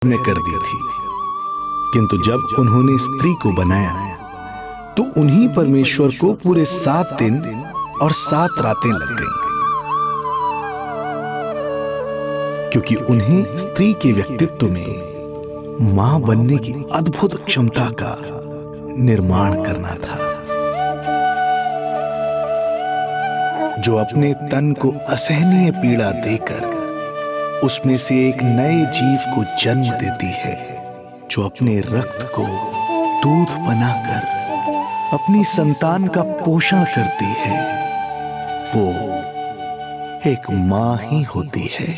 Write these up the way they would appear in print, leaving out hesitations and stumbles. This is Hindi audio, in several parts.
ने कर दी थी, किंतु जब उन्होंने स्त्री को बनाया तो उन्हीं परमेश्वर को पूरे 7 दिन और 7 रातें लग गईं, क्योंकि उन्हें स्त्री के व्यक्तित्व में मां बनने की अद्भुत क्षमता का निर्माण करना था, जो अपने तन को असहनीय पीड़ा देकर उसमें से एक नए जीव को जन्म देती है, जो अपने रक्त को दूध बनाकर अपनी संतान का पोषण करती है। वो एक मां ही होती है।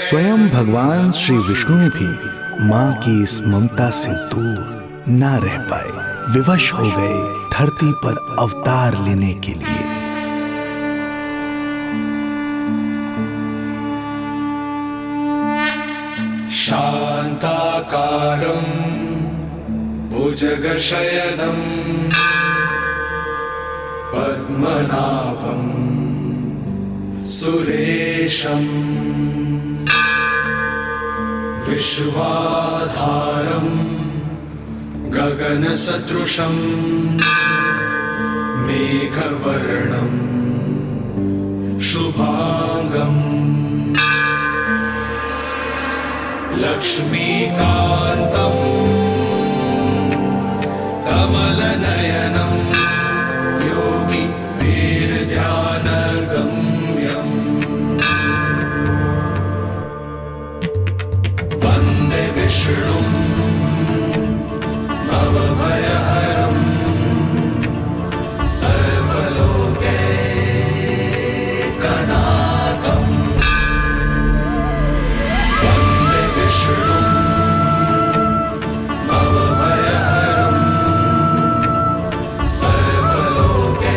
स्वयं भगवान श्री विष्णु भी मां की इस ममता से दूर ना रह पाए, विवश हो गए धरती पर अवतार लेने के लिए। शांताकारं भुजगशयनं पद्मनाभं सुरेशं विश्वाधारं गगनसदृशं मेघवर्णं शुभांगं लक्ष्मीकान्तं कमलनयनं योगी वीरध्यानगम्यं वन्दे विष्णुं भवभयहरं सर्वलोकैकनाथं वन्दे विष्णुं भवभयहरं सर्वलोकैकनाथम्।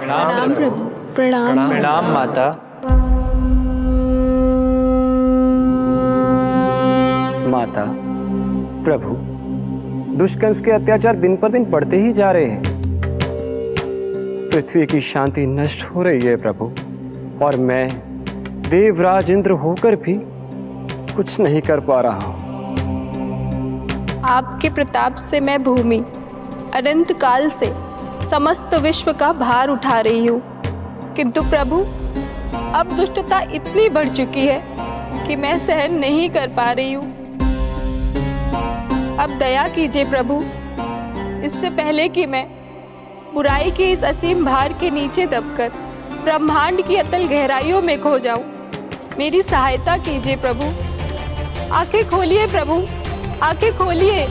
प्रणाम प्रभु। प्रणाम प्रणाम माता। माता, प्रभु, दुष्कंस के अत्याचार दिन पर दिन बढ़ते ही जा रहे हैं। पृथ्वी की शांति नष्ट हो रही है प्रभु, और मैं देवराज इंद्र होकर भी कुछ नहीं कर पा रहा हूँ। आपके प्रताप से मैं भूमि अनंत काल से समस्त विश्व का भार उठा रही हूँ, किंतु प्रभु अब दुष्टता इतनी बढ़ चुकी है कि मैं सहन नहीं कर पा रही हूँ। अब दया कीजिए प्रभु, इससे पहले कि मैं बुराई के इस असीम भार के नीचे दबकर ब्रह्मांड की अतल गहराइयों में खो जाऊं। मेरी सहायता कीजिए प्रभु। आंखें खोलिए प्रभु, आंखें खोलिए।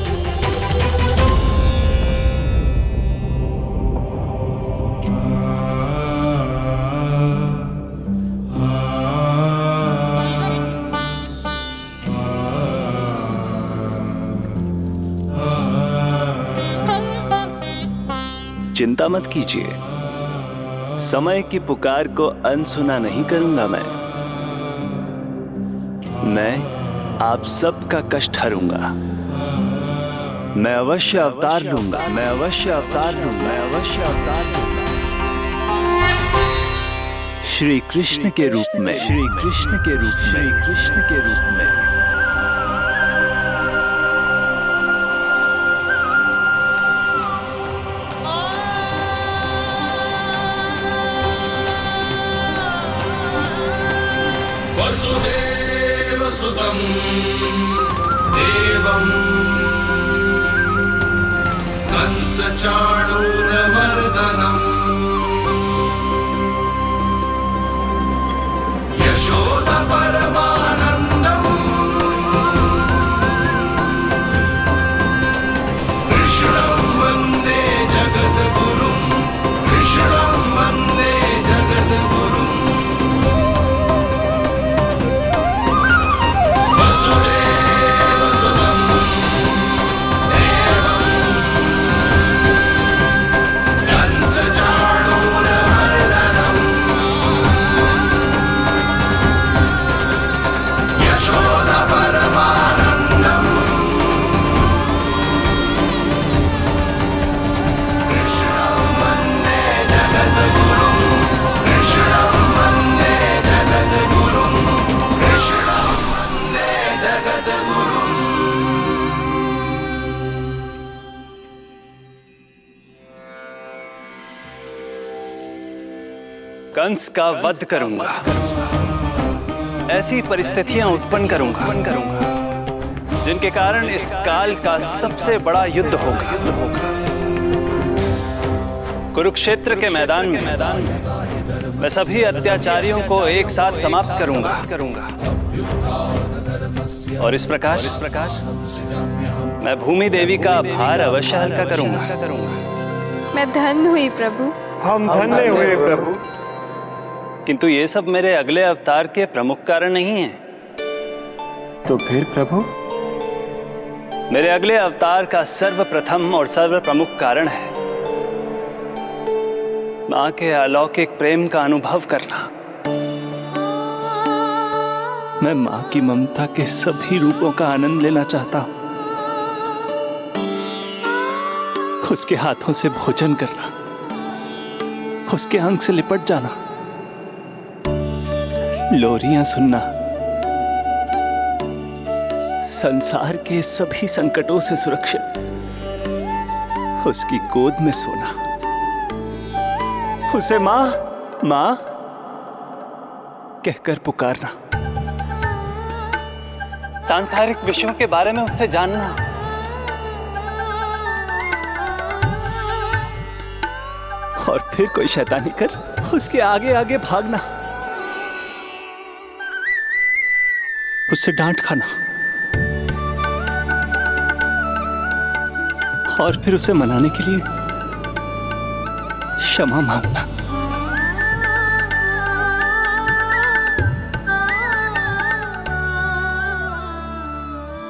चिंता मत कीजिए, समय की पुकार को अनसुना नहीं करूंगा। मैं आप सबका कष्ट हरूंगा। मैं अवश्य अवतार लूंगा, मैं अवश्य अवतार लूंगा, मैं अवश्य अवतार लूंगा। श्री कृष्ण के रूप में, श्री कृष्ण के रूप में, श्री कृष्ण के रूप में। वसुदेवसुतं देवं कंसचाणूरमर्दनम् यशोदपरमानन्दम् कृष्णं वन्दे जगद्गुरुं, कृष्णं वन्दे जगद्गुरुम्। वसुदेवसुतं देवं कंस का वध करूंगा, ऐसी परिस्थितियां उत्पन्न करूंगा जिनके कारण इस काल का सबसे बड़ा युद्ध होगा। कुरुक्षेत्र के मैदान में मैं सभी अत्याचारियों को एक साथ समाप्त करूंगा और इस प्रकार मैं भूमि देवी का भार अवश्य हल्का करूंगा। मैं धन्य हुई प्रभु। हम धन्य हुए प्रभु। किंतु ये सब मेरे अगले अवतार के प्रमुख कारण नहीं है। तो फिर प्रभु? मेरे अगले अवतार का सर्वप्रथम और सर्वप्रमुख कारण है मां के अलौकिक प्रेम का अनुभव करना। मैं मां की ममता के सभी रूपों का आनंद लेना चाहता हूं। उसके हाथों से भोजन करना, उसके अंग से लिपट जाना, लोरियां सुनना, संसार के सभी संकटों से सुरक्षित उसकी गोद में सोना, उसे मां मां कहकर पुकारना, सांसारिक विषयों के बारे में उससे जानना, और फिर कोई शैतानी कर उसके आगे आगे भागना, उससे डांट खाना और फिर उसे मनाने के लिए क्षमा मांगना।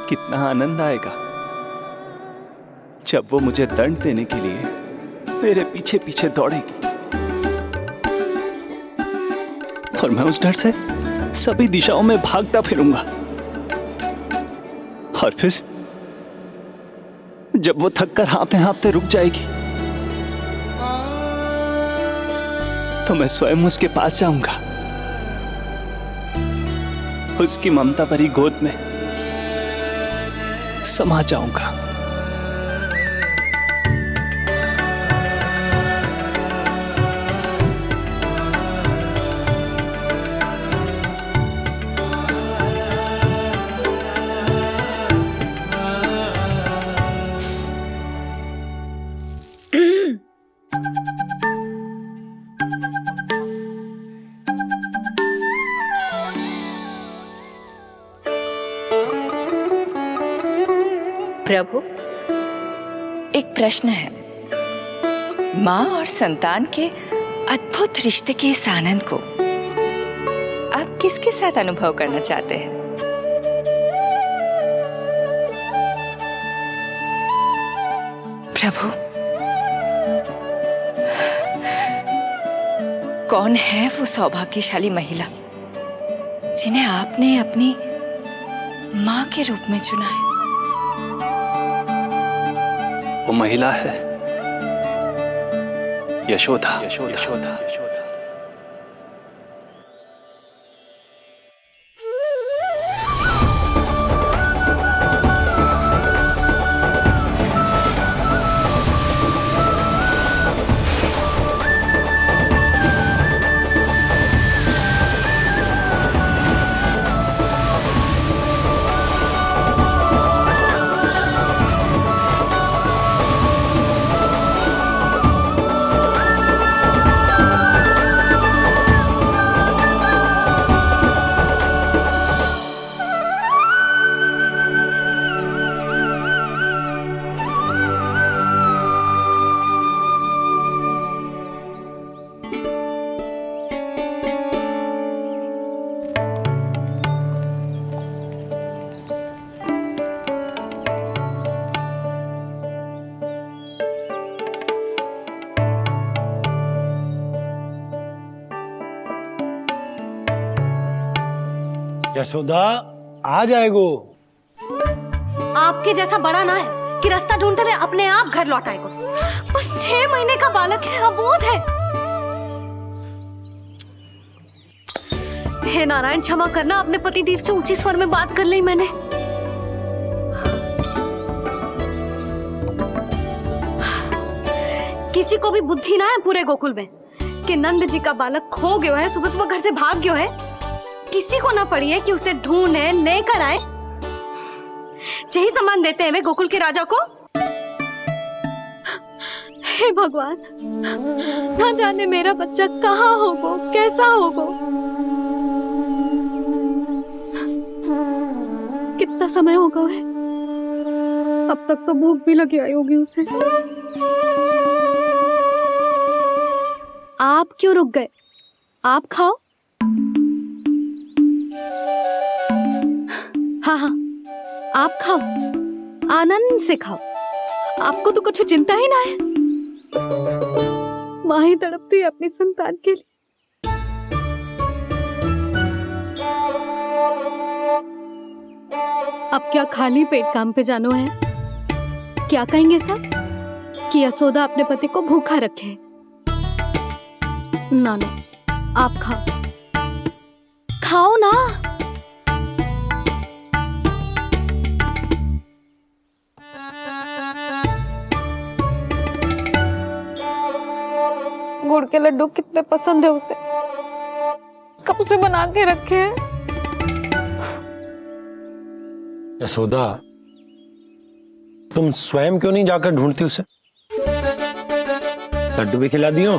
कितना आनंद आएगा जब वो मुझे दंड देने के लिए मेरे पीछे पीछे दौड़ेगी और मैं उस डर से सभी दिशाओं में भागता फिरूंगा। और फिर जब वो थककर हाँफते हाँफते रुक जाएगी तो मैं स्वयं उसके पास जाऊंगा, उसकी ममता भरी गोद में समा जाऊंगा। प्रभु, एक प्रश्न है। माँ और संतान के अद्भुत रिश्ते के इस आनंद को आप किसके साथ अनुभव करना चाहते हैं? प्रभु, कौन है वो सौभाग्यशाली महिला जिन्हें आपने अपनी माँ के रूप में चुना है? वो महिला है यशोदा। यशोदा। यशोदा आ जाएगो। आपके जैसा बड़ा ना है कि रास्ता ढूंढते हुए अपने आप घर लौट आएगो। बस 6 महीने का बालक है, अबोध है। हे नारायण, क्षमा करना, अपने पति देव से ऊंचे स्वर में बात कर ली मैंने। किसी को भी बुद्धि ना है पूरे गोकुल में के नंद जी का बालक खो गयो है, सुबह सुबह घर से भाग गयो है। किसी को ना पड़ी है कि उसे ढूंढे लेकर आए। यही सम्मान देते हैं वे गोकुल के राजा को। हे भगवान, ना जाने मेरा बच्चा कहाँ होगो, कैसा होगो। कितना समय हो गया है, अब तक तो भूख भी लगी आई होगी उसे। आप क्यों रुक गए? आप खाओ। हाँ हाँ, आप खाओ, आनंद से खाओ। आपको तो कुछ चिंता ही ना है। माँ ही तड़पती है अपनी संतान के लिए। अब क्या खाली पेट काम पे जानो है? क्या कहेंगे सब कि यशोदा अपने पति को भूखा रखे? ना ना, आप खाओ, खाओ ना। गुड़ के लड्डू कितने पसंद है उसे, कब से बना के रखे हैं। यशोदा, तुम स्वयं क्यों नहीं जाकर ढूंढती उसे? लड्डू भी खिला दियो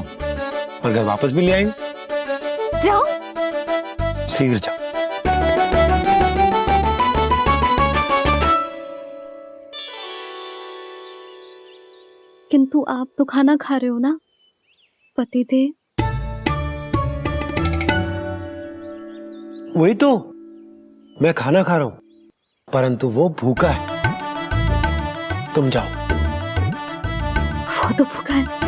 और घर वापस भी ले आएंगे। जाओ, शीघ्र जाओ। किंतु आप तो खाना खा रहे हो ना पतिदेव। वही तो, मैं खाना खा रहा हूं, परंतु वो भूखा है। तुम जाओ। वो तो भूखा है।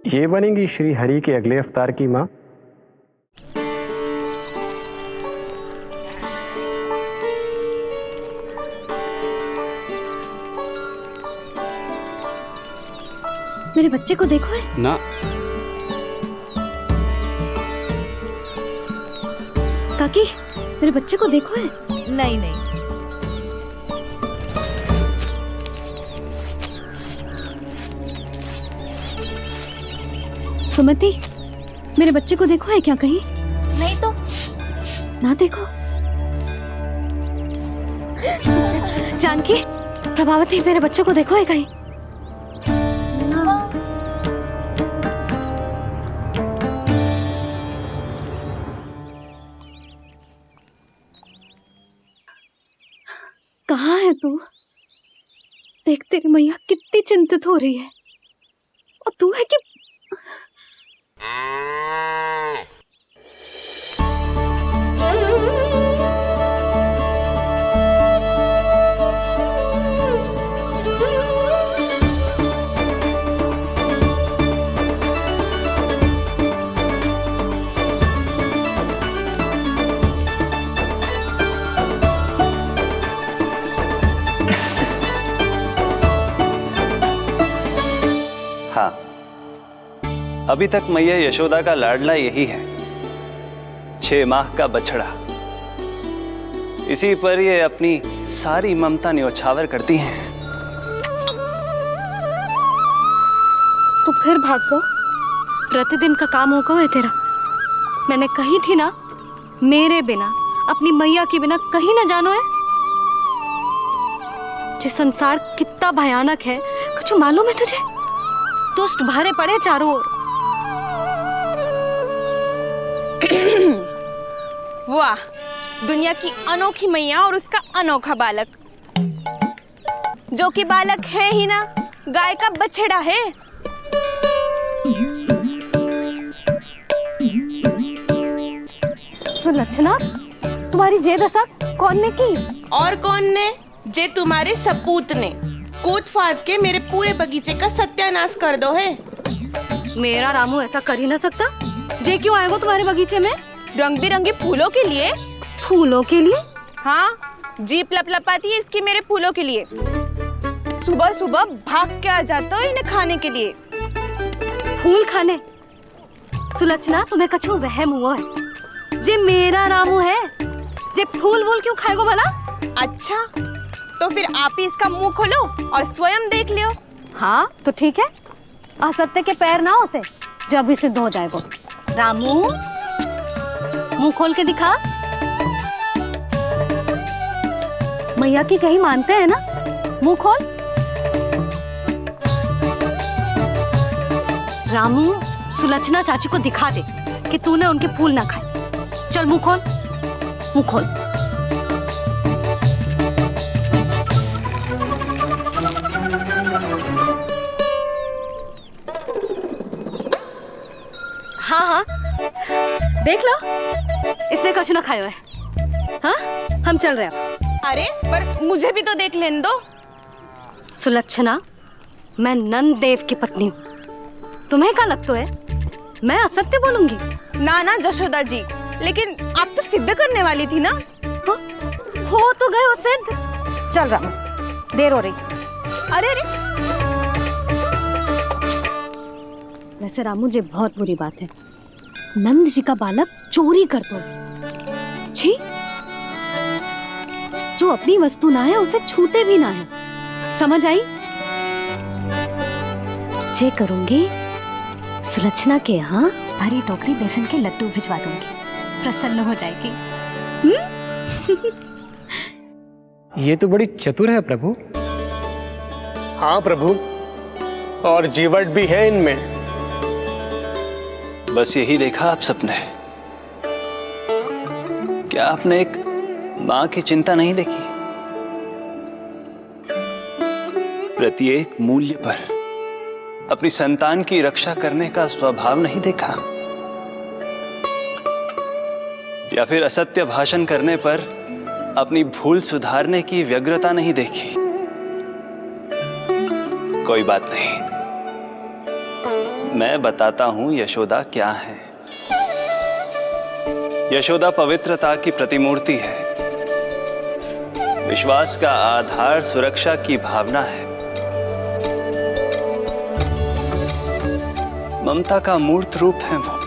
ये बनेंगी श्री हरि के अगले अवतार की माँ। मेरे बच्चे को देखो है ना। काकी, मेरे बच्चे को देखो है। नहीं नहीं, सुमति, मेरे बच्चे को देखो है क्या कहीं? नहीं तो। ना देखो। जानकी, प्रभावती, मेरे बच्चे को देखो है कहीं? कहाँ है तू? देख, तेरी मैया कितनी चिंतित हो रही है, और तू है कि हाँ, अभी तक मैया यशोदा का लाडला यही है, 6 माह का बछड़ा। इसी पर ये अपनी सारी ममता न्योछावर करती हैं। तू फिर भाग गो। प्रतिदिन का काम होगा है तेरा। मैंने कही थी ना, मेरे बिना, अपनी मैया के बिना कहीं ना जानो है। ये संसार कितना भयानक है, कुछ मालूम है तुझे? दुष्ट भरे पड़े चारों ओर। वाह, दुनिया की अनोखी मैया और उसका अनोखा बालक, जो कि बालक है ही ना, गाय का बछड़ा है। सुलक्षणा, तुम्हारी जे दशा कौन ने की? और कौन ने? जे तुम्हारे सपूत ने कूद फाद के मेरे पूरे बगीचे का सत्यानाश कर दो है। मेरा रामू ऐसा कर ही ना सकता। जे क्यों आएगा तुम्हारे बगीचे में? रंग बिरंगे फूलों के लिए। फूलों के लिए? हाँ, जीप लपलपाती है इसकी मेरे फूलों के लिए। सुबह सुबह भाग के आ जाता हो इन्हें खाने के लिए। फूल खाने? सुलक्षणा, तुम्हें कछु वहम हुआ है। जे मेरा रामू है, जे फूल वूल क्यों खाएगो भला? अच्छा, तो फिर आप ही इसका मुंह खोलो और स्वयं देख लियो। हाँ तो ठीक है, असत्य के पैर ना होते जो अभी सिद्ध हो जाए वो। रामू मुंह खोल के दिखा। मैया की कहीं मानते हैं ना, मुंह खोल। रामू सुलक्षणा चाची को दिखा दे कि तूने उनके फूल ना खाए। चल मुंह खोल, मुंह खोल। हाँ हाँ देख लो, इसने कछु ना खाया है। हाँ हम चल रहे हैं। अरे पर मुझे भी तो देख लेने दो। सुलक्षणा, मैं नंद देव की पत्नी हूँ, तुम्हें क्या लगता है मैं असत्य बोलूंगी? ना ना जशोदा जी, लेकिन आप तो सिद्ध करने वाली थी ना। हो तो गए हो सिद्ध। चल रामू, देर हो रही। अरे अरे वैसे रामू जी बहुत बुरी बात है, नंद जी का बालक चोरी कर दो। छी, जो अपनी वस्तु ना है उसे छूते भी ना है, समझ आई? जे करूंगी सुलक्षणा के यहाँ भरी टोकरी बेसन के लड्डू भिजवा दूंगी, प्रसन्न हो जाएगी। ये तो बड़ी चतुर है प्रभु। हाँ प्रभु, और जीवट भी है इनमें। बस यही देखा आप सबने? क्या आपने एक मां की चिंता नहीं देखी? प्रत्येक मूल्य पर अपनी संतान की रक्षा करने का स्वभाव नहीं देखा? या फिर असत्य भाषण करने पर अपनी भूल सुधारने की व्यग्रता नहीं देखी? कोई बात नहीं, मैं बताता हूं यशोदा क्या है। यशोदा पवित्रता की प्रतिमूर्ति है, विश्वास का आधार सुरक्षा की भावना है, ममता का मूर्त रूप है वो,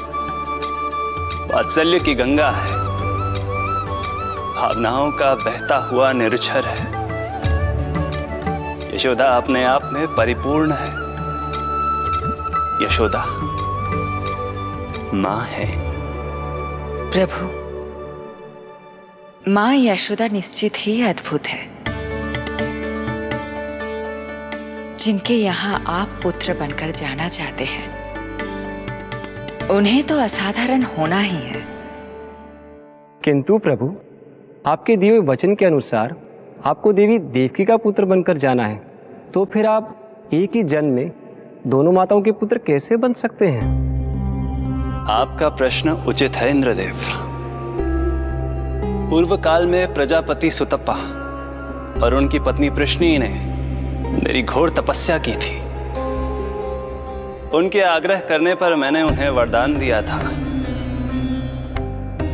वात्सल्य की गंगा है, भावनाओं का बहता हुआ निर्झर है। यशोदा अपने आप में परिपूर्ण है। यशोदा मां है। प्रभु, मां यशोदा निश्चित ही अद्भुत है। जिनके यहाँ आप पुत्र बनकर जाना चाहते हैं, उन्हें तो असाधारण होना ही है। किंतु प्रभु, आपके दिए हुए वचन के अनुसार आपको देवी देवकी का पुत्र बनकर जाना है, तो फिर आप एक ही जन्म में दोनों माताओं के पुत्र कैसे बन सकते हैं? आपका प्रश्न उचित है इंद्रदेव। पूर्व काल में प्रजापति सुतप्पा और उनकी पत्नी प्रश्नी ने मेरी घोर तपस्या की थी। उनके आग्रह करने पर मैंने उन्हें वरदान दिया था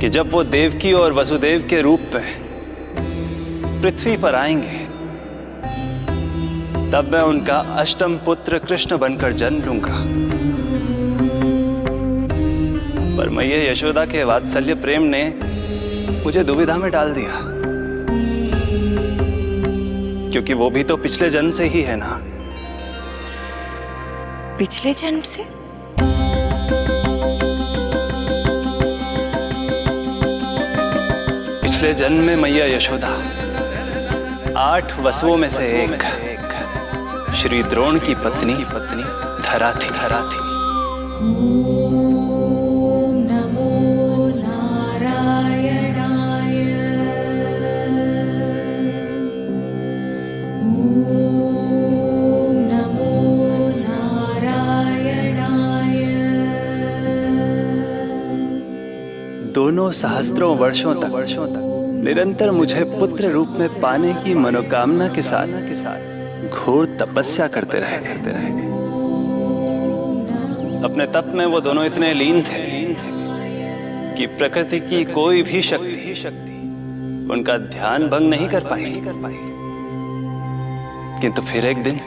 कि जब वो देवकी और वसुदेव के रूप में पृथ्वी पर आएंगे, तब मैं उनका अष्टम पुत्र कृष्ण बनकर जन्म लूंगा। पर मैया यशोदा के वात्सल्य प्रेम ने मुझे दुविधा में डाल दिया, क्योंकि वो भी तो पिछले जन्म से ही है ना। पिछले जन्म से? पिछले जन्म में मैया यशोदा 8 वसुओं में से एक श्री द्रोण की पत्नी धरा थी। दोनों सहस्त्रों वर्षों तक निरंतर मुझे पुत्र रूप में पाने की मनोकामना के साथ घोर तपस्या करते रहे। अपने तप में वो दोनों इतने लीन थे कि प्रकृति की कोई भी शक्ति उनका ध्यान भंग नहीं कर पाई। किंतु फिर एक दिन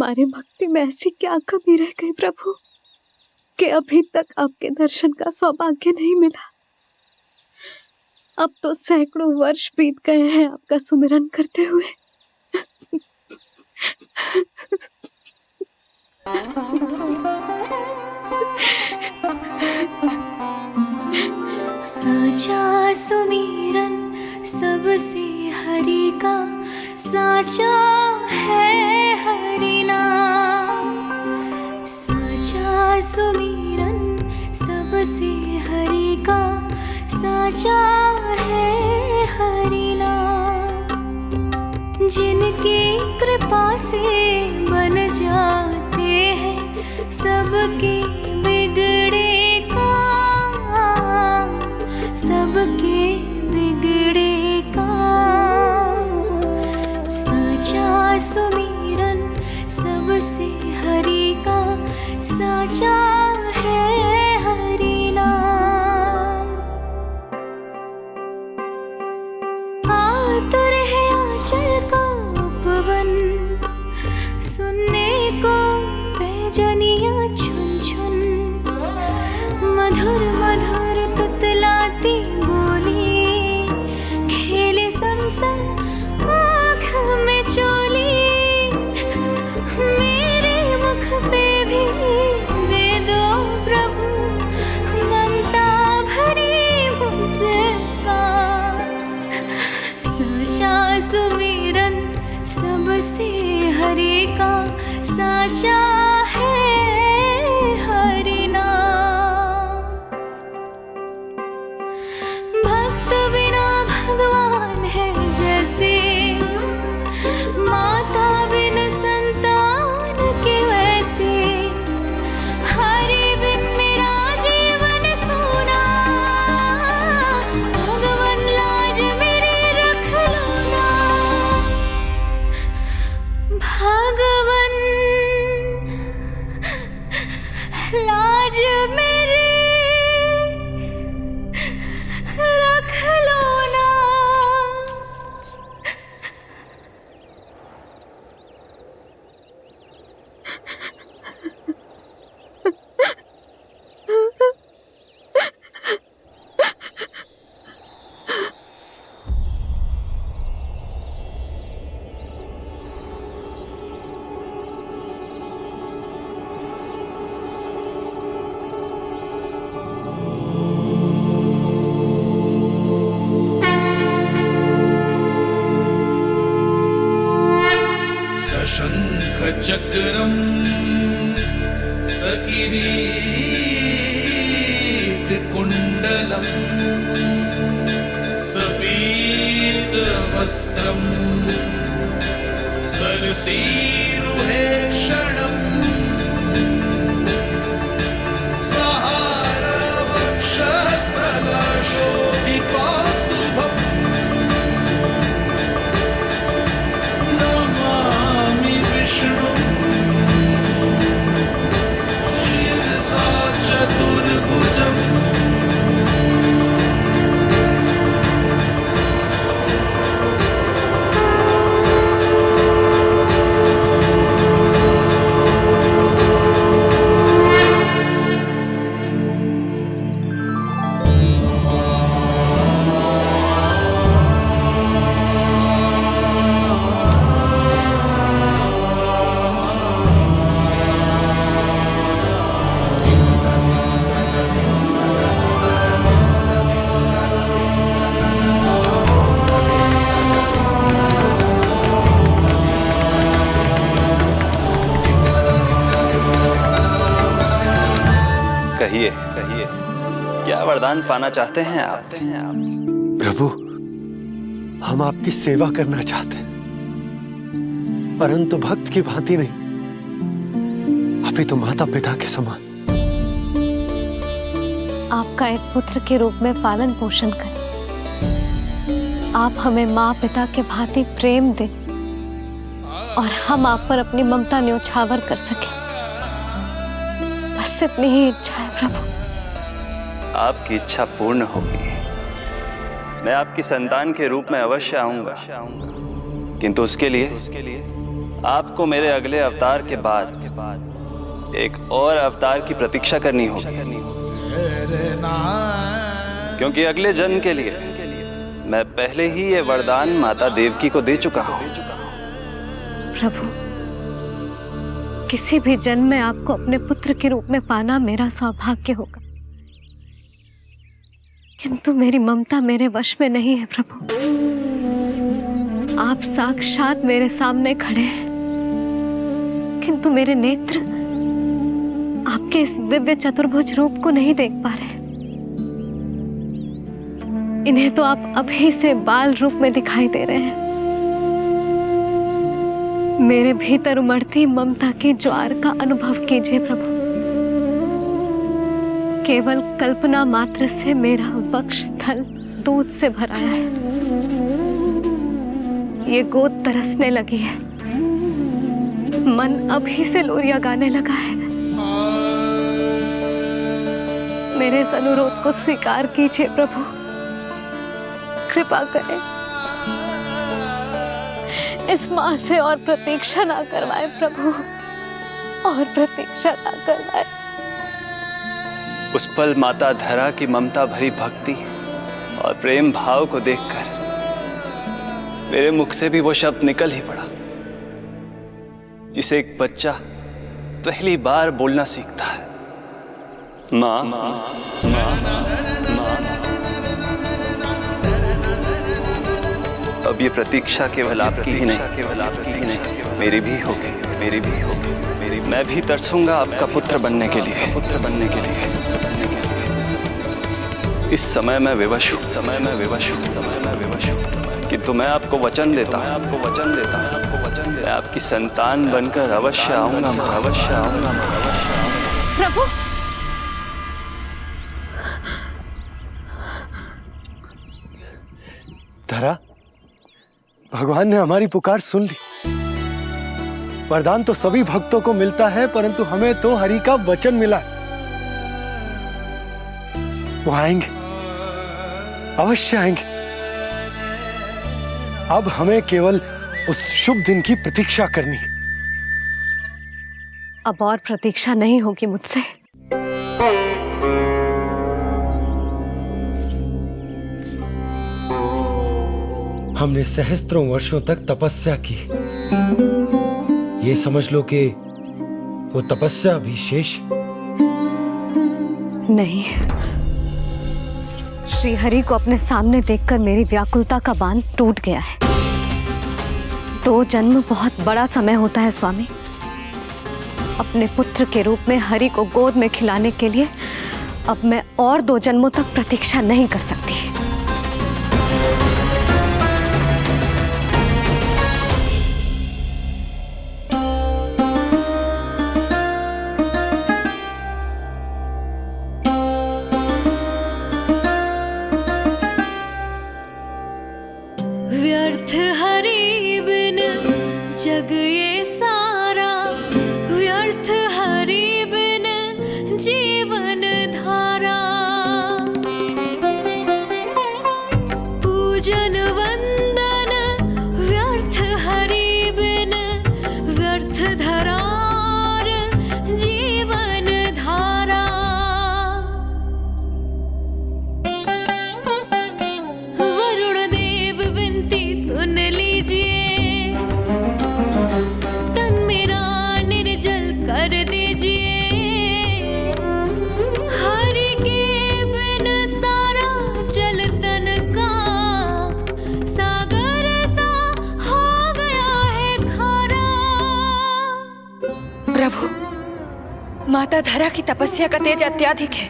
हमारे भक्ति में ऐसी क्या कमी रह गई प्रभु कि अभी तक आपके दर्शन का सौभाग्य नहीं मिला। अब तो सैकड़ों वर्ष बीत गए हैं आपका सुमिरन करते हुए। साचा सुमिरन सबसे हरि का, साचा है हरि नाम। साचा सुमिरन सबसे हरि का, साचा है हरि नाम। जिनकी कृपा से बन जाते हैं सबके बिगड़े काम, सबके बिगड़े काम। साचा सुमिरन सबसे हरि का, साचा है हरि नाम। आतुर है आंचल का उपवन, सुनने को पैजनिया छुन छुन। मधुर मधुर तुतलाती बोली, खेले संग संग आँख में चोली। मेरे मुख पे भी दे दो प्रभु ममता भरी मुस्कान। साचा सुमिरन सबसे हरि का, साचा है हरि नाम। भक्त बिना भगवान है जैसे, माता बिन संतान के वैसे। हरि बिन मेरा जीवन सूना, भगवान लाज मेरी रख लो ना। भगवान लाज मेरी रख लो ना। सशंख चक्रम सकिरीट कुंडलम सपीत वस्त्रम सरसीरुहे क्षणम। सहार वक्षस्थल शोभितौस्तुभम् नमामि विष्णु शिरसा चतुर्भुजम्। कहिए कहिए, क्या वरदान पाना चाहते हैं आप? प्रभु, हम आपकी सेवा करना चाहते हैं, परंतु भक्त की भांति नहीं, अभी तो माता पिता के समान। आपका एक पुत्र के रूप में पालन पोषण करें। आप हमें माँ पिता के भांति प्रेम दें और हम आप पर अपनी ममता न्योछावर कर सकें। बस इतनी ही इच्छा है प्रभु। आपकी इच्छा पूर्ण होगी। मैं आपकी संतान के रूप में अवश्य आऊंगा, किंतु उसके लिए आपको मेरे अगले अवतार के बाद एक और अवतार की प्रतीक्षा करनी होगी, क्योंकि अगले जन्म के लिए मैं पहले ही ये वरदान माता देवकी को दे चुका हूं। प्रभु, किसी भी जन्म में आपको अपने पुत्र के रूप में पाना मेरा सौभाग्य होगा, किंतु मेरी ममता मेरे वश में नहीं है। प्रभु, आप साक्षात मेरे सामने खड़े हैं, किंतु मेरे नेत्र आपके इस दिव्य चतुर्भुज रूप को नहीं देख पा रहे। इन्हें तो आप अभी से बाल रूप में दिखाई दे रहे हैं। मेरे भीतर उमड़ती ममता की ज्वार का अनुभव कीजिए प्रभु। केवल कल्पना मात्र से मेरा वक्ष स्थल दूध से भराया है। ये गोद तरसने लगी है, मन अभी से लोरिया गाने लगा है। मेरे इस अनुरोध को स्वीकार कीजिए प्रभु, कृपा करें। इस माँ से और प्रतीक्षा ना करवाए प्रभु, और प्रतीक्षा ना करवाए। उस पल माता धरा की ममता भरी भक्ति और प्रेम भाव को देखकर मेरे मुख से भी वो शब्द निकल ही पड़ा जिसे एक बच्चा पहली बार बोलना सीखता है, माँ। अब ये प्रतीक्षा केवल आपकी ही नहीं, मेरी भी होगी, मेरी भी होगी। मैं भी तरसूंगा आपका पुत्र बनने के लिए, इस समय मैं विवश हूँ, किंतु मैं आपको वचन देता हूँ, मैं आपकी संतान बनकर अवश्य आऊंगा, प्रभु, धरा, भगवान ने हमारी पुकार सुन ली। वरदान तो सभी भक्तों को मिलता है, परंतु हमें तो हरि का वचन मिला है। वो आएंगे, अवश्य आएंगे। अब हमें केवल उस शुभ दिन की प्रतीक्षा करनी है। अब और प्रतीक्षा नहीं होगी मुझसे। हमने सहस्त्रों वर्षों तक तपस्या की, ये समझ लो कि वो तपस्या अभी शेष नहीं। श्री हरि को अपने सामने देखकर मेरी व्याकुलता का बांध टूट गया है। 2 जन्म बहुत बड़ा समय होता है स्वामी। अपने पुत्र के रूप में हरि को गोद में खिलाने के लिए अब मैं और 2 जन्मों तक प्रतीक्षा नहीं कर सकती। व्यर्थ हरि बिन जग ये सारा, व्यर्थ हरि बिन जीवन धारा। पूजन वंदन व्यर्थ हरि बिन, व्यर्थ धरार जीवन धारा। वरुण देव विनती सुन लीजिए, तन मेरा निर्जल कर दीजिए। हरि के बिन सारा जल तन का सागर सा हो गया है खारा। प्रभु, माता धरा की तपस्या का तेज अत्याधिक है।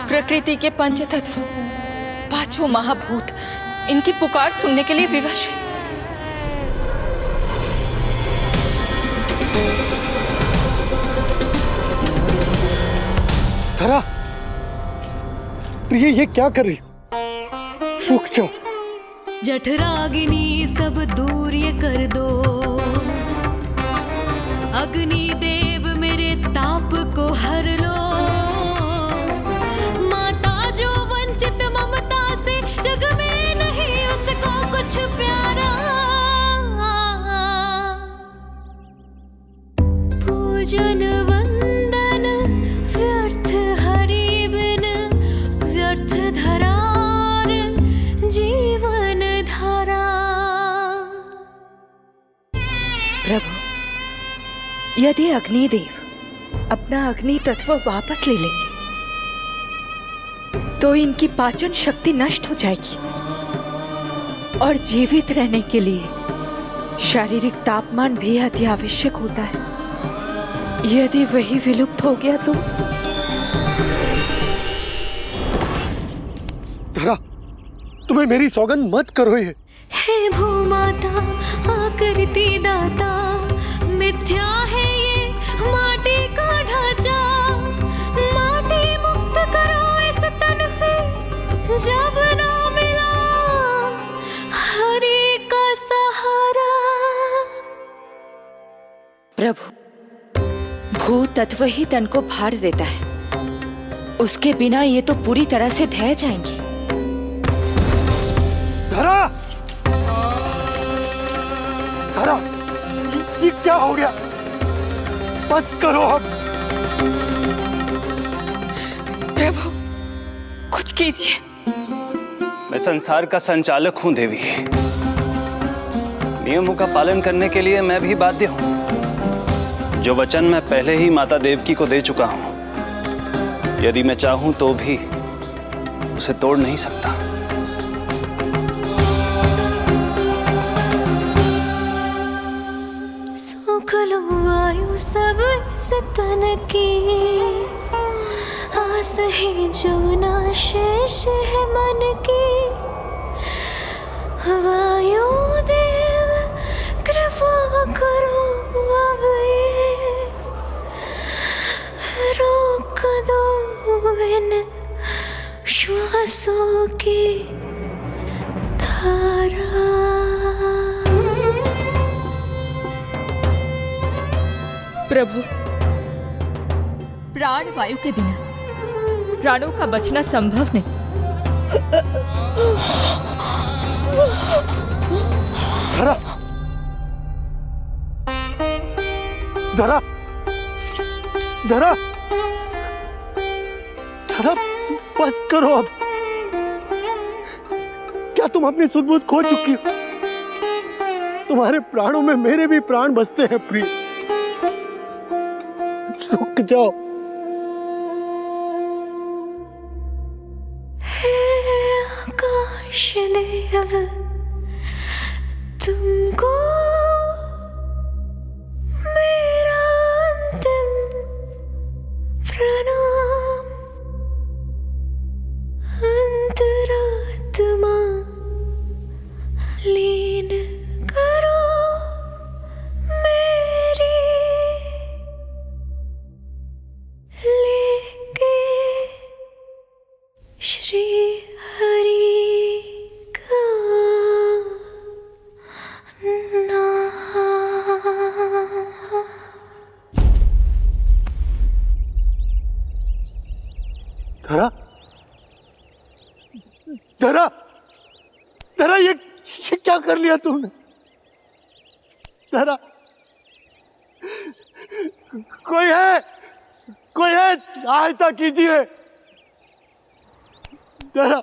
प्रकृति के पंचतत्व, 5 महाभूत इनकी पुकार सुनने के लिए विवश है। धरा, प्रिय, ये क्या कर रही हो? रुक जाओ। जठराग्नि सब दूर ये कर दो, अग्नि देव मेरे ताप को हर लो। माता जो वंचित ममता से, जग में नहीं उसको कुछ प्यारा। पूजन वंदन व्यर्थ हरि बिन व्यर्थ धरार जीवन धारा। प्रभु, यदि अग्निदेव अपना अग्नि तत्व वापस ले लेंगे तो इनकी पाचन शक्ति नष्ट हो जाएगी और जीवित रहने के लिए शारीरिक तापमान भी अति आवश्यक होता है। यदि वही विलुप्त हो गया तो धरा, तुम्हें मेरी सौगंध मत करो ये। हे भूमाता आकृति दाता, मिथ्या है ये माटी का ढांचा। माटी मुक्त करो इस तन से, जब ना मिला हरि का सहारा। प्रभु, भू तत्व ही तन को भार देता है, उसके बिना ये तो पूरी तरह से ढह जाएंगी। धरा, धरा, ये क्या हो गया? बस करो अब। प्रभु, कुछ कीजिए। मैं संसार का संचालक हूं देवी। नियमों का पालन करने के लिए मैं भी बाध्य हूं। जो वचन मैं पहले ही माता देवकी को दे चुका हूं, यदि मैं चाहूं तो भी उसे तोड़ नहीं सकता। सुख लो आयु सब इस तन की, आस है जो ना शेष है मन की। वायु देव कृपा करो अब ये, रोक दो इन श्वासों की धारा। प्रभु, प्राण वायु के बिना प्राणों का बचना संभव नहीं। धरा, धरा, धरा, धरा, बस करो अब। क्या तुम अपनी सुध-बुध खो चुकी हो? तुम्हारे प्राणों में मेरे भी प्राण बसते हैं प्रिय। रुक जाओ। हे आकाश देव, तुमको मेरा अंतिम प्रणाम। अंतरात्मा लीन करो मेरी, लेके श्री हरि का नाम। धरा, धरा, धरा, ये क्या कर लिया तुमने? धरा, कोई है, कोई है, सहायता कीजिए। धरा,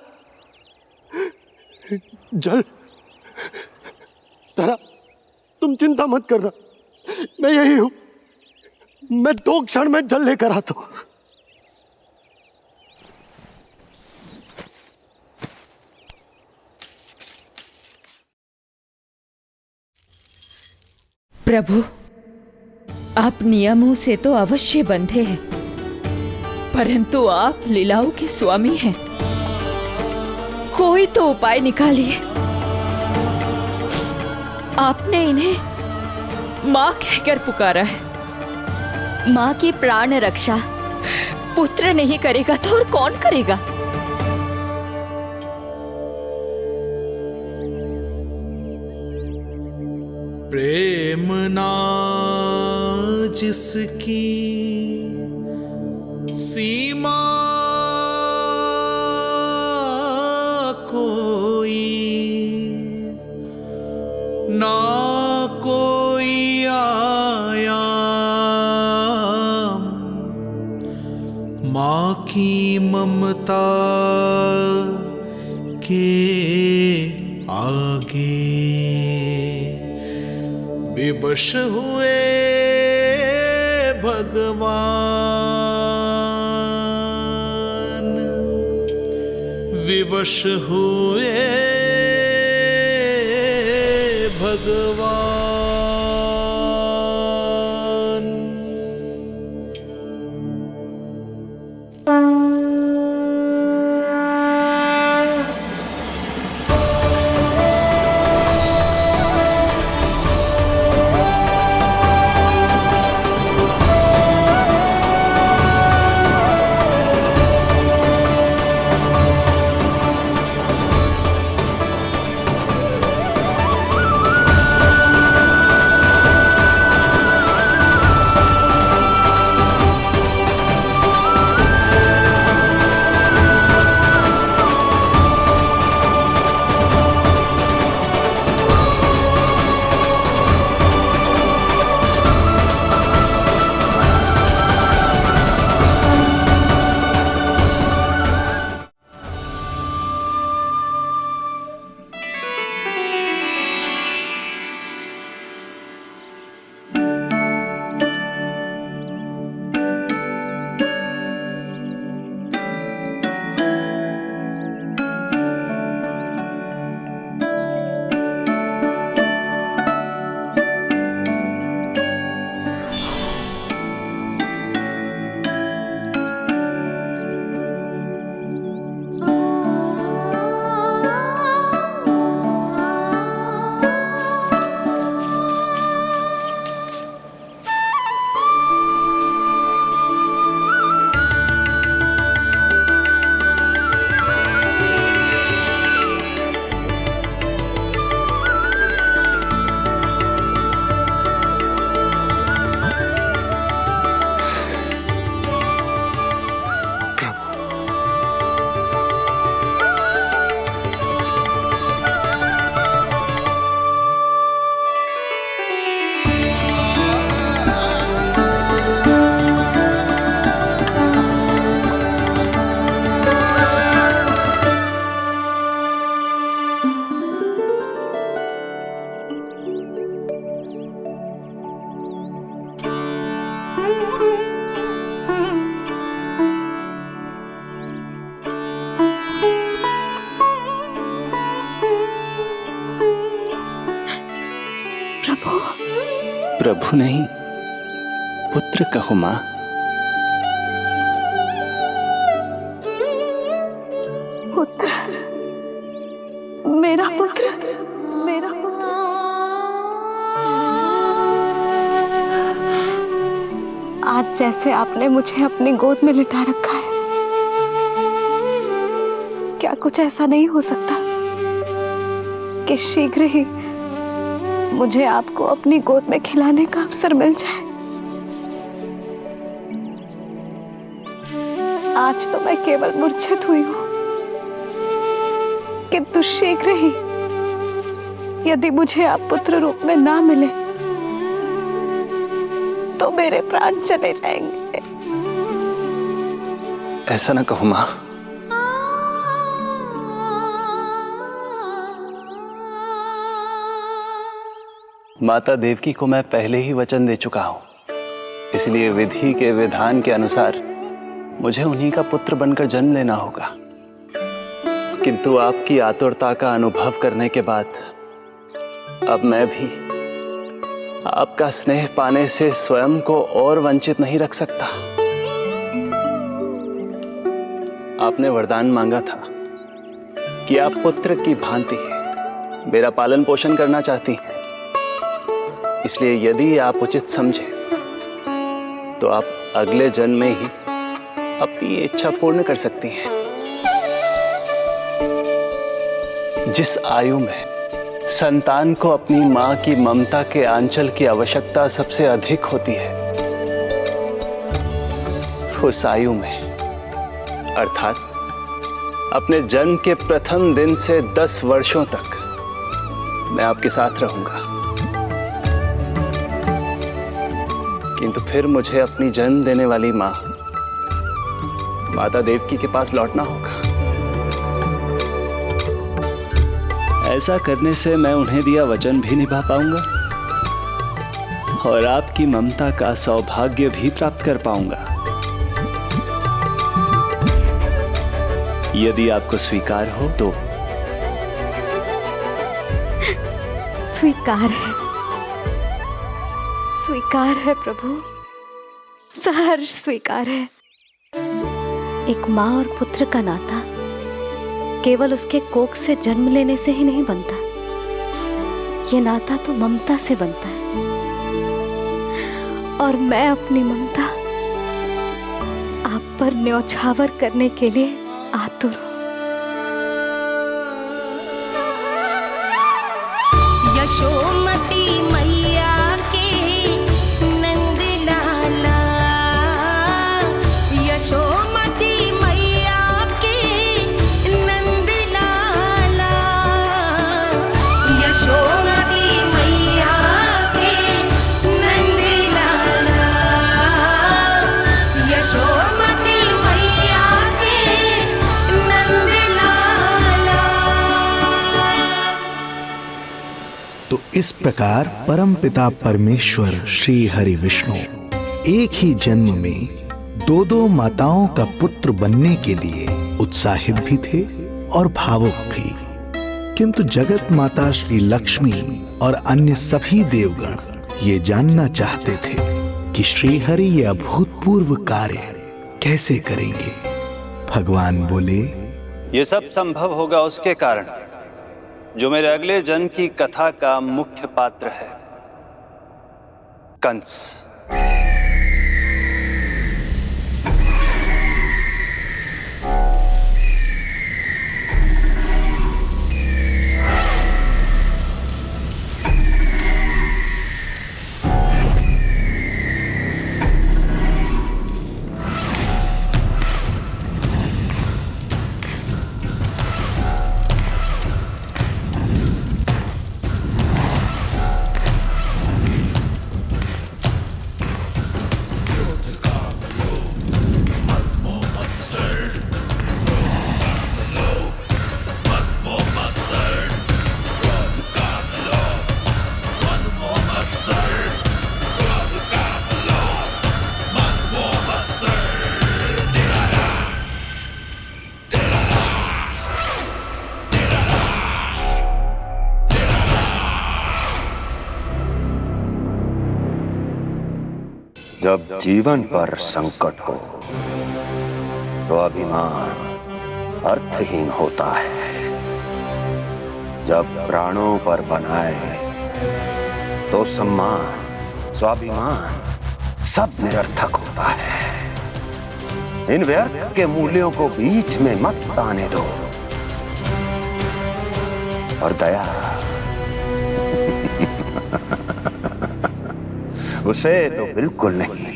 जल। धरा, तुम चिंता मत करना, मैं यही हूं। मैं 2 क्षण में जल लेकर आता हूं। प्रभु, आप नियमों से तो अवश्य बंधे हैं, परंतु आप लीलाओं के स्वामी हैं। कोई तो उपाय निकालिए। आपने इन्हें मां कहकर पुकारा है। मां की प्राण रक्षा पुत्र नहीं करेगा तो और कौन करेगा? प्रेम ना जिसकी सीमा कोई, ना कोई आया की ममता के आगे विवश हुए भगवान, विवश हुए भगवान। प्रभु नहीं, पुत्र कहो मां। पुत्र, मेरा पुत्र, मेरा पुत्र। आज जैसे आपने मुझे अपनी गोद में लिटा रखा है, क्या कुछ ऐसा नहीं हो सकता कि शीघ्र ही मुझे आपको अपनी गोद में खिलाने का अवसर मिल जाए? आज तो मैं केवल मूर्छित हुई हूं, किंतु शीघ्र ही यदि मुझे आप पुत्र रूप में ना मिले तो मेरे प्राण चले जाएंगे। ऐसा ना कहो मां। माता देवकी को मैं पहले ही वचन दे चुका हूं, इसलिए विधि के विधान के अनुसार मुझे उन्हीं का पुत्र बनकर जन्म लेना होगा। किंतु आपकी आतुरता का अनुभव करने के बाद अब मैं भी आपका स्नेह पाने से स्वयं को और वंचित नहीं रख सकता। आपने वरदान मांगा था कि आप पुत्र की भांति मेरा पालन पोषण करना चाहती हैं, इसलिए यदि आप उचित समझे तो आप अगले जन्म में ही अपनी इच्छा पूर्ण कर सकती हैं। जिस आयु में संतान को अपनी मां की ममता के आंचल की आवश्यकता सबसे अधिक होती है, उस आयु में अर्थात अपने जन्म के प्रथम दिन से 10 वर्षों तक मैं आपके साथ रहूंगा। किंतु फिर मुझे अपनी जन्म देने वाली मां माता देवकी के पास लौटना होगा। ऐसा करने से मैं उन्हें दिया वचन भी निभा पाऊंगा और आपकी ममता का सौभाग्य भी प्राप्त कर पाऊंगा। यदि आपको स्वीकार हो तो। स्वीकार है प्रभु, सहर्ष स्वीकार है। एक माँ और पुत्र का नाता केवल उसके कोख से जन्म लेने से ही नहीं बनता, ये नाता तो ममता से बनता है, और मैं अपनी ममता आप पर न्यौछावर करने के लिए आतुर हूं। यशोमती मैया के नंद लाला, यशोमती मैया के नंद लाला, यशोमती मैया के नंद लाला, यशोमती मैया के नंद लाला। तो इस प्रकार परमपिता परमेश्वर श्री हरि विष्णु एक ही जन्म में दो दो माताओं का पुत्र बनने के लिए उत्साहित भी थे और भावुक भी। किंतु जगत माता श्री लक्ष्मी और अन्य सभी देवगण ये जानना चाहते थे कि श्री हरि ये अभूतपूर्व कार्य कैसे करेंगे। भगवान बोले, ये सब संभव होगा उसके कारण जो मेरे अगले जन्म की कथा का मुख्य पात्र है, कंस। जब जीवन पर संकट हो तो अभिमान अर्थहीन होता है, जब प्राणों पर बनाए तो सम्मान स्वाभिमान सब निरर्थक होता है। इन व्यर्थ के मूल्यों को बीच में मत आने दो। और दया उसे तो बिल्कुल नहीं।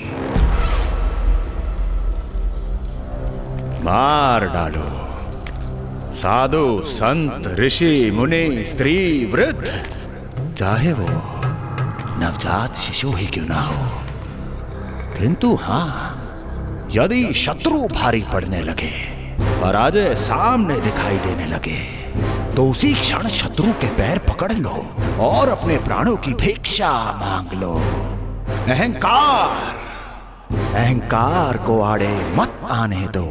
मार डालो साधु संत ऋषि मुनि स्त्री वृद्ध, चाहे वो नवजात शिशु ही क्यों ना हो। किंतु हां, यदि शत्रु भारी पड़ने लगे, पराजय सामने दिखाई देने लगे, तो उसी क्षण शत्रु के पैर पकड़ लो और अपने प्राणों की भिक्षा मांग लो। अहंकार को आड़े मत आने दो।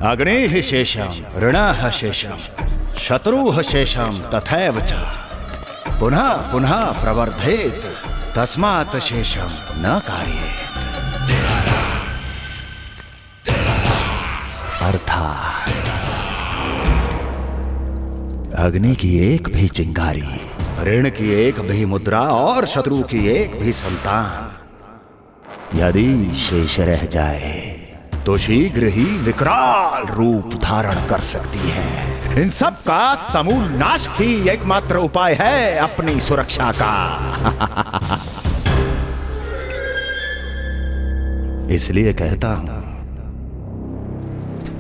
अग्निः शेषम ऋणः शेषम शत्रुः शेषम तथैव च पुनः पुनः प्रवर्धेत तस्मात् शेषम न कार्येत। अर्थात अग्नि की एक भी चिंगारी, ऋण की एक भी मुद्रा और शत्रु की एक भी संतान यदि शेष रह जाए तो शीघ्र ही विकराल रूप धारण कर सकती है। इन सब का समूल नाश ही एकमात्र उपाय है अपनी सुरक्षा का। इसलिए कहता हूं,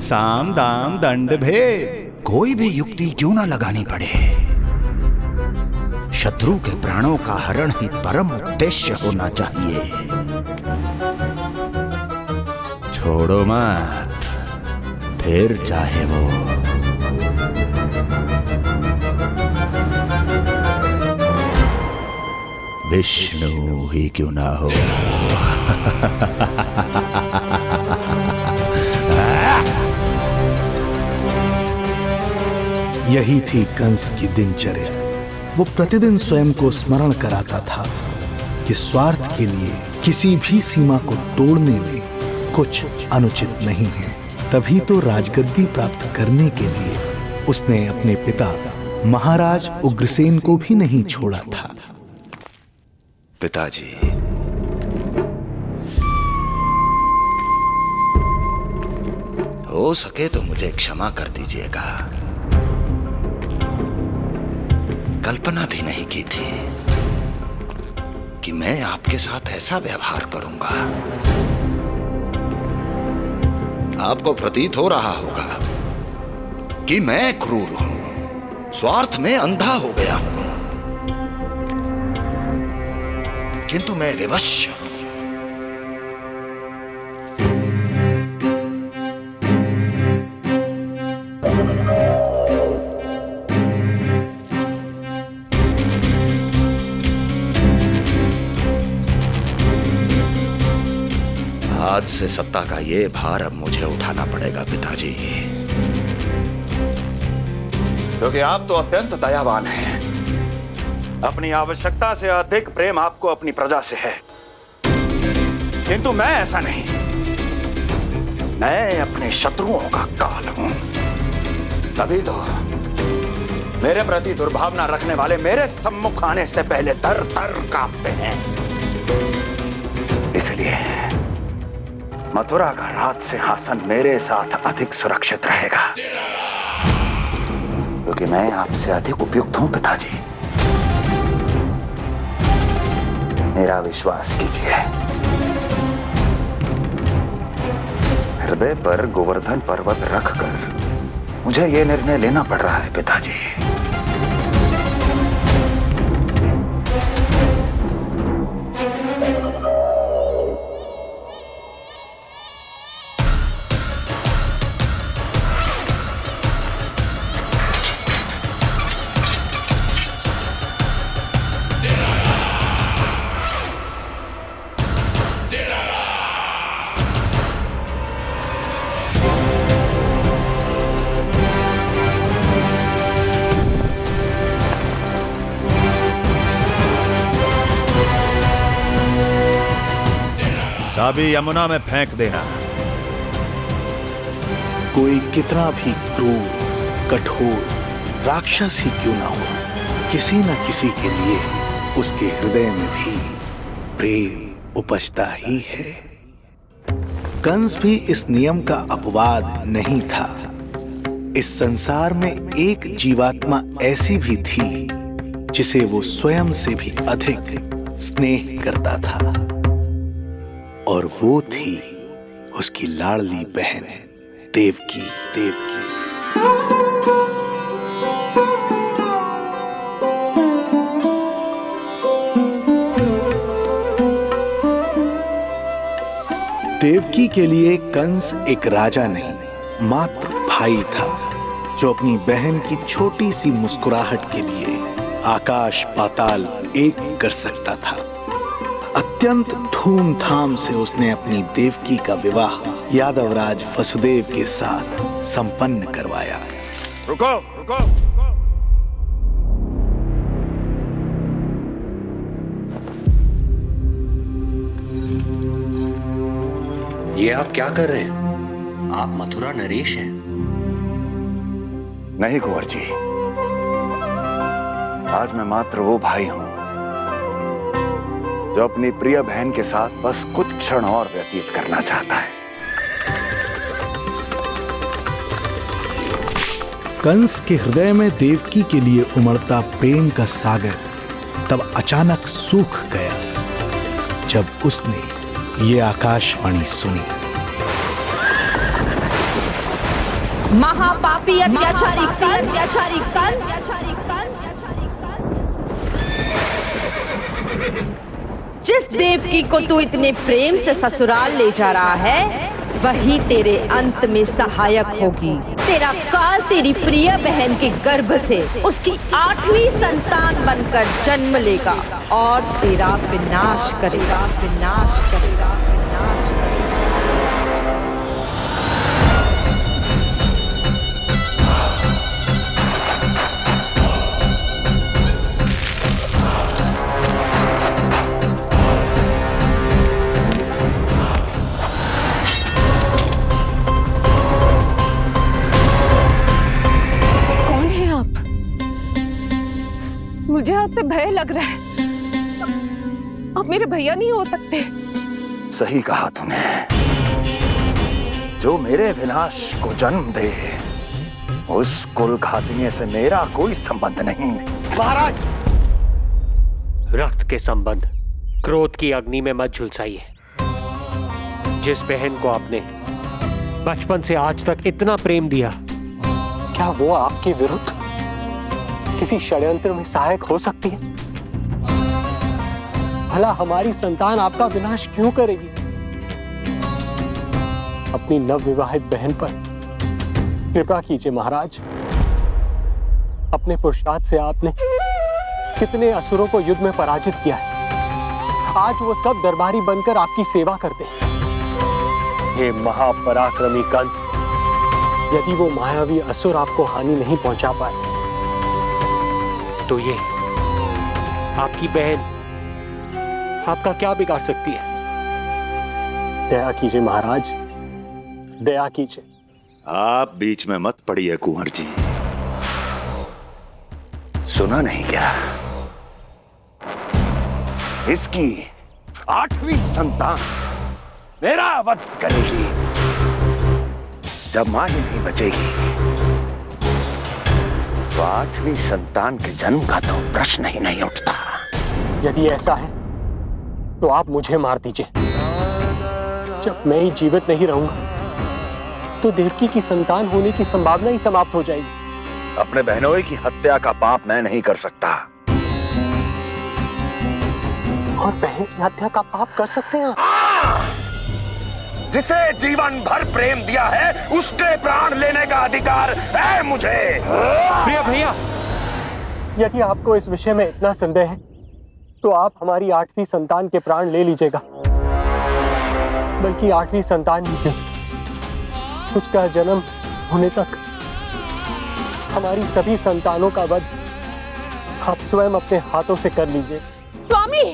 साम दाम दंड भेद कोई भी युक्ति क्यों ना लगानी पड़े, शत्रु के प्राणों का हरण ही परम उद्देश्य होना चाहिए। छोड़ो मत, फिर चाहे वो विष्णु ही क्यों ना हो। यही थी कंस की दिनचर्या। वो प्रतिदिन स्वयं को स्मरण कराता था कि स्वार्थ के लिए किसी भी सीमा को तोड़ने में कुछ अनुचित नहीं है। तभी तो राजगद्दी प्राप्त करने के लिए उसने अपने पिता महाराज उग्रसेन को भी नहीं छोड़ा था। पिताजी, हो सके तो मुझे क्षमा कर दीजिएगा। कल्पना भी नहीं की थी कि मैं आपके साथ ऐसा व्यवहार करूंगा। आपको प्रतीत हो रहा होगा कि मैं क्रूर हूं, स्वार्थ में अंधा हो गया हूं, किंतु मैं विवश हूं। आज से सत्ता का ये भार अब मुझे उठाना पड़ेगा पिताजी, क्योंकि आप तो अत्यंत दयावान हैं। अपनी आवश्यकता से अधिक प्रेम आपको अपनी प्रजा से है, किंतु मैं ऐसा नहीं। मैं अपने शत्रुओं का काल हूं, तभी तो मेरे प्रति दुर्भावना रखने वाले मेरे सम्मुख आने से पहले थर थर कांपते हैं। इसलिए मथुरा का राज सिंहासन मेरे साथ अधिक सुरक्षित रहेगा, क्योंकि मैं आपसे अधिक उपयुक्त हूं पिताजी। मेरा विश्वास कीजिए। हृदय पर गोवर्धन पर्वत रखकर मुझे यह निर्णय लेना पड़ रहा है पिताजी। चाबी यमुना में फेंक देना। कोई कितना भी क्रूर, कठोर राक्षस ही क्यों ना हो, किसी न किसी के लिए उसके हृदय में भी प्रेम उपजता ही है। कंस भी इस नियम का अपवाद नहीं था। इस संसार में एक जीवात्मा ऐसी भी थी जिसे वो स्वयं से भी अधिक स्नेह करता था, और वो थी उसकी लाडली बहन देवकी। देवकी के लिए कंस एक राजा नहीं, मात्र भाई था, जो अपनी बहन की छोटी सी मुस्कुराहट के लिए आकाश पाताल एक कर सकता था। अत्यंत धूमधाम से उसने अपनी देवकी का विवाह यादवराज वसुदेव के साथ संपन्न करवाया। रुको। ये आप क्या कर रहे हैं? आप मथुरा नरेश हैं? नहीं कुंवर जी, आज मैं मात्र वो भाई हूं जो अपनी प्रिय बहन के साथ बस कुछ क्षण और व्यतीत करना चाहता है। कंस के हृदय में देवकी के लिए उमड़ता प्रेम का सागर तब अचानक सूख गया जब उसने ये आकाशवाणी सुनी। महापापी अत्याचारी कंस जिस देवकी को तू इतने प्रेम से ससुराल ले जा रहा है, वही तेरे अंत में सहायक होगी। तेरा काल तेरी प्रिय बहन के गर्भ से उसकी 8वीं संतान बनकर जन्म लेगा और तेरा विनाश करेगा, विनाश करेगा, विनाश करेगा। मुझे आपसे भय लग रहा है। आप मेरे भैया नहीं हो सकते। सही कहा तूने। जो मेरे विनाश को जन्म दे उस कुल घातिनी से मेरा कोई संबंध नहीं। महाराज, रक्त के संबंध क्रोध की अग्नि में मत झुलसाइए। जिस बहन को आपने बचपन से आज तक इतना प्रेम दिया, क्या वो आपके विरुद्ध किसी षड्यंत्र में सहायक हो सकती है? भला हमारी संतान आपका विनाश क्यों करेगी? अपनी नवविवाहित बहन पर कृपा कीजिए महाराज। अपने पुरुषार्थ से आपने कितने असुरों को युद्ध में पराजित किया है। आज वो सब दरबारी बनकर आपकी सेवा करते हैं। ये महापराक्रमी कंस, यदि वो मायावी असुर आपको हानि नहीं पहुंचा पाए तो ये आपकी बहन आपका क्या बिगाड़ सकती है? दया कीजिए महाराज, दया कीजिए। आप बीच में मत पड़िए कुंवर जी। सुना नहीं क्या? इसकी 8वीं संतान मेरा वध करेगी। जब मां ही नहीं बचेगी तो 8वीं संतान के जन्म का तो प्रश्न ही नहीं उठता। यदि ऐसा है तो आप मुझे मार दीजिए। जब मैं ही जीवित नहीं रहूंगा तो देवकी की संतान होने की संभावना ही समाप्त हो जाएगी। अपने बहनोई की हत्या का पाप मैं नहीं कर सकता। और बहन की हत्या का पाप कर सकते हैं? जिसे जीवन भर प्रेम दिया है उसके प्राण लेने का अधिकार है मुझे। प्रिय भैया, यदि आपको इस विषय में इतना संदेह है तो आप हमारी 8वीं संतान के प्राण ले लीजिएगा। बल्कि 8वीं संतान ही क्यों, उसका जन्म होने तक हमारी सभी संतानों का वध आप स्वयं अपने हाथों से कर लीजिए। स्वामी,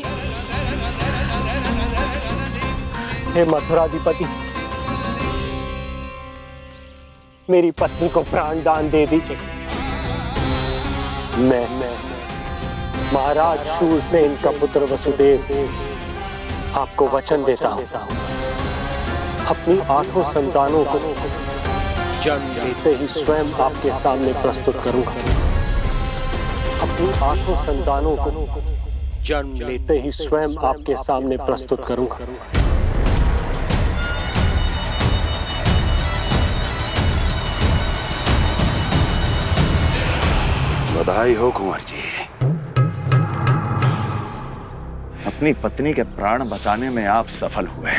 हे मथुराधिपति, मेरी पत्नी को प्राण दान दे दीजिए। मैं महाराज शूरसेन का पुत्र वसुदेव आपको वचन देता हूं, अपनी 8 संतानों को जन्म लेते ही स्वयं आपके सामने प्रस्तुत करूंगा। अपनी 8 संतानों को जन्म लेते ही स्वयं आपके सामने प्रस्तुत करूंगा। बधाई हो कुंवर जी, अपनी पत्नी के प्राण बचाने में आप सफल हुए।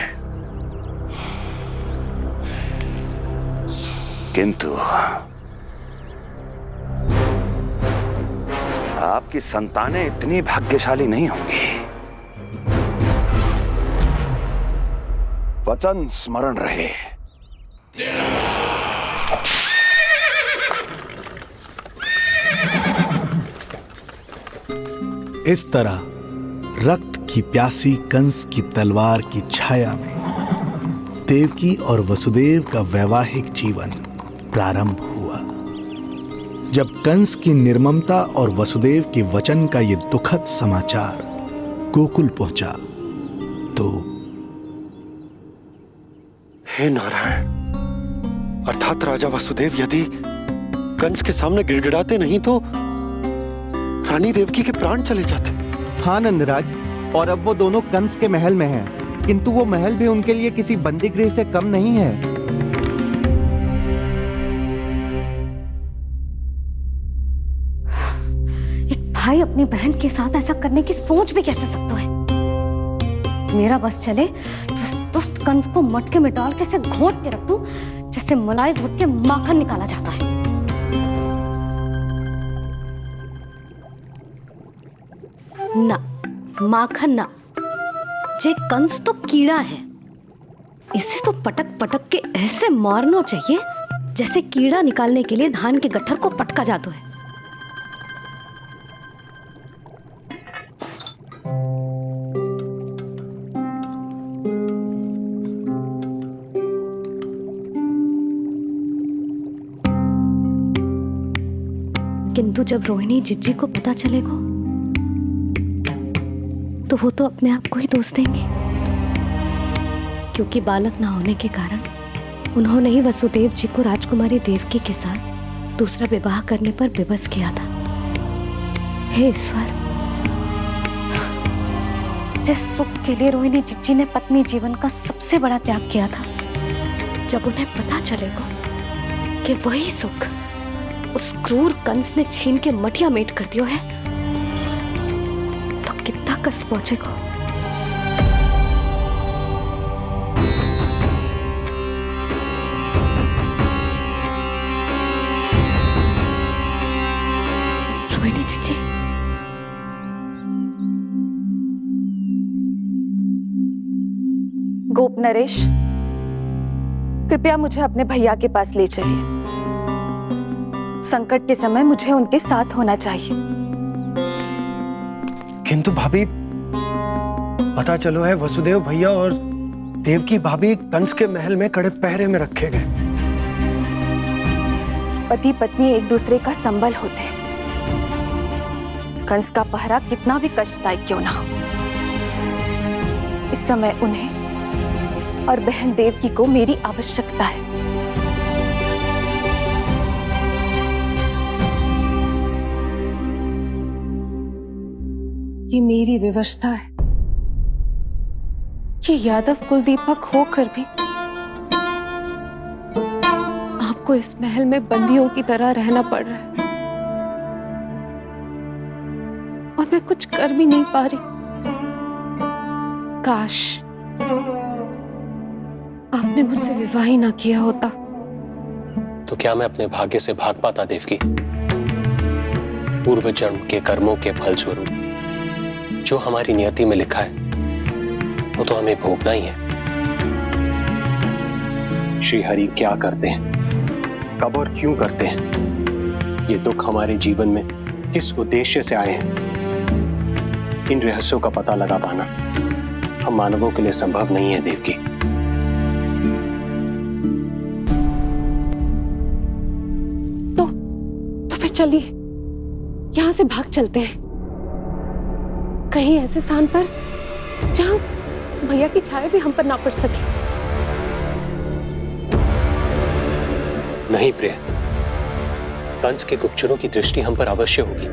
किंतु आपकी संतानें इतनी भाग्यशाली नहीं होंगी। वचन स्मरण रहे। इस तरह रक्त की प्यासी कंस की तलवार की छाया में देवकी और वसुदेव का वैवाहिक जीवन प्रारंभ हुआ। जब कंस की निर्ममता और वसुदेव के वचन का यह दुखद समाचार गोकुल पहुंचा तो हे नारायण, अर्थात राजा वसुदेव यदि कंस के सामने गिड़गिड़ाते नहीं तो रानी देवकी के प्राण चले जाते। हाँ नंदराज, और अब वो दोनों कंस के महल में हैं, किंतु वो महल भी उनके लिए किसी बंदी गृह से कम नहीं है। एक भाई अपनी बहन के साथ ऐसा करने की सोच भी कैसे सकता है? मेरा बस चले तो दुष्ट कंस को मटके में डाल के इसे घोट के रख दूं, जैसे मलाई घोट के माखन निकाला जाता है। ना, माखन ना, जे कंस तो कीड़ा है। इसे तो पटक पटक के ऐसे मारना चाहिए जैसे कीड़ा निकालने के लिए धान के गट्ठर को पटका जाता है। किंतु जब रोहिणी जिज्जी को पता चलेगा तो वो तो अपने आप को ही दोष देंगे, क्योंकि बालक ना होने के कारण उन्होंने ही वसुदेव जी को राजकुमारी देवकी के साथ दूसरा विवाह करने पर विवश किया था। हे ईश्वर, जिस सुख के लिए रोहिणी जिज्जी ने पत्नी जीवन का सबसे बड़ा त्याग किया था, जब उन्हें पता चलेगा कि वही सुख उस क्रूर कंस ने छीन के मटिया मेट कर दिया है, तो कितना कष्ट पहुंचेगा। रोहिणी जीजी, गोप नरेश, कृपया मुझे अपने भैया के पास ले चलिए। संकट के समय मुझे उनके साथ होना चाहिए। किंतु भाभी, पता चलो है वसुदेव भैया और देवकी भाभी कंस के महल में कड़े पहरे में रखे गए। पति पत्नी एक दूसरे का संबल होते हैं। कंस का पहरा कितना भी कष्टदायक क्यों ना हो, इस समय उन्हें और बहन देवकी को मेरी आवश्यकता है। ये मेरी विवशता है कि यादव कुलदीपक होकर भी आपको इस महल में बंदियों की तरह रहना पड़ रहा है, और मैं कुछ कर भी नहीं पा रही। काश आपने मुझसे विवाह ही ना किया होता। तो क्या मैं अपने भाग्य से भाग पाता देवकी? पूर्व जन्म के कर्मों के फल स्वरूप जो हमारी नियति में लिखा है वो तो हमें भोगना ही है। श्री हरि क्या करते हैं, कब और क्यों करते हैं, ये दुख हमारे जीवन में किस उद्देश्य से आए हैं, इन रहस्यों का पता लगा पाना हम मानवों के लिए संभव नहीं है देवकी। तो फिर चलिए यहां से भाग चलते हैं, कहीं ऐसे स्थान पर जहां भैया की छाया भी हम पर ना पड़ सके। नहीं प्रिय, कंस के गुप्तचरों की दृष्टि हम पर अवश्य होगी,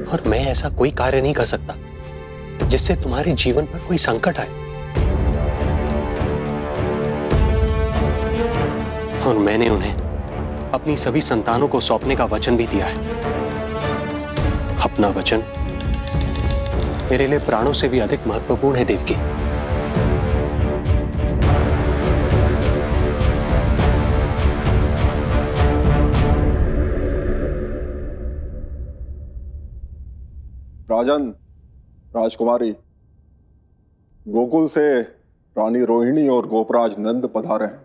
और मैं ऐसा कोई कार्य नहीं कर सकता जिससे तुम्हारे जीवन पर कोई संकट आए। और मैंने उन्हें अपनी सभी संतानों को सौंपने का वचन भी दिया है। अपना वचन मेरे लिए प्राणों से भी अधिक महत्वपूर्ण है देवकी। राजन, राजकुमारी, गोकुल से रानी रोहिणी और गोपराज नंद पधारे हैं।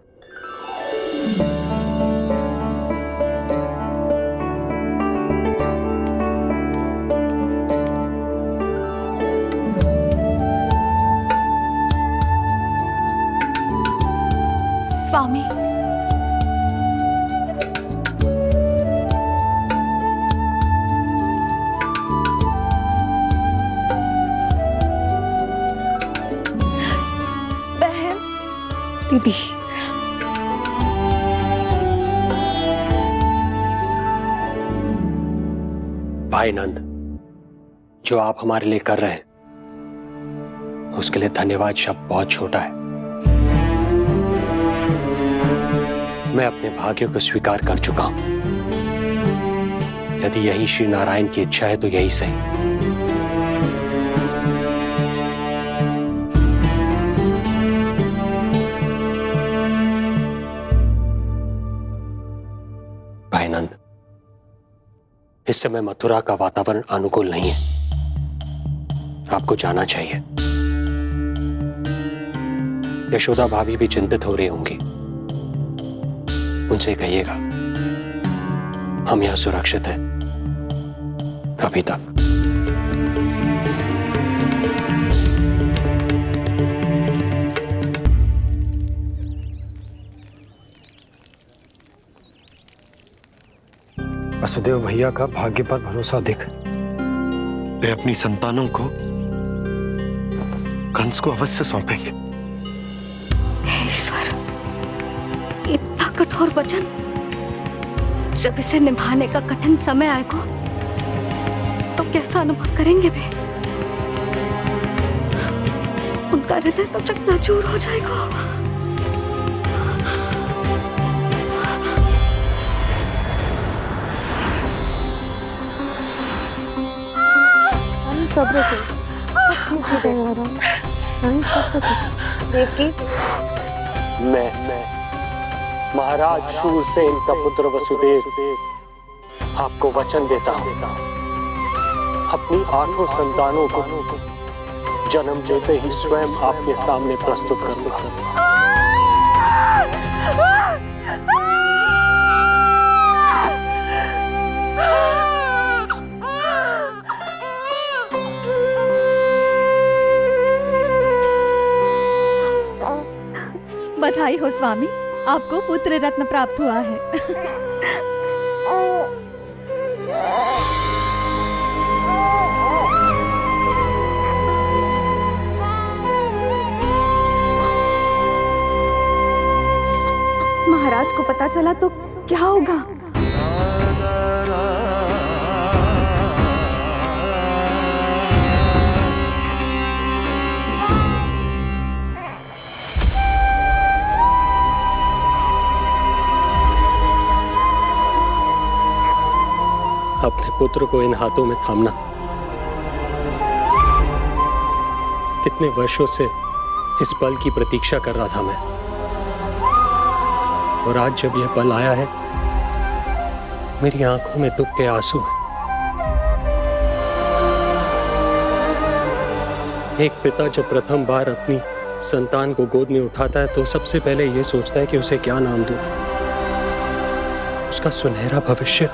स्वामी, बहन, दीदी, भाई नंद, जो आप हमारे लिए कर रहे हैं उसके लिए धन्यवाद शब्द बहुत छोटा है। मैं अपने भाग्य को स्वीकार कर चुका हूं। यदि यही श्री नारायण की इच्छा है तो यही सही। इस समय मथुरा का वातावरण अनुकूल नहीं है, आपको जाना चाहिए। यशोदा भाभी भी चिंतित हो रही होंगी, उनसे कहिएगा हम यहां सुरक्षित हैं अभी तक। वसुदेव भैया का भाग्य पर भरोसा देख वे अपनी संतानों को कंस को अवश्य सौंपेंगे। हे ईश्वर, इतना कठोर वचन, जब इसे निभाने का कठिन समय आएगा तो कैसा अनुभव करेंगे वे? उनका हृदय तो चकनाचूर हो जाएगा। सब्र से सब ठीक हो जाएगा। देवकी, मैं महाराज शूरसेन का पुत्र वसुदेव आपको वचन देता हूं, अपनी 8 संतानों को जन्म देते ही स्वयं आपके सामने प्रस्तुत करूंगा। बधाई हो स्वामी, आपको पुत्र रत्न प्राप्त हुआ है। महाराज को पता चला तो क्या होगा? अपने पुत्र को इन हाथों में थामना। कितने वर्षों से इस पल की प्रतीक्षा कर रहा था मैं, और आज जब यह पल आया है, मेरी आंखों में दुख के आंसू हैं। एक पिता जब प्रथम बार अपनी संतान को गोद में उठाता है तो सबसे पहले यह सोचता है कि उसे क्या नाम दूं, उसका सुनहरा भविष्य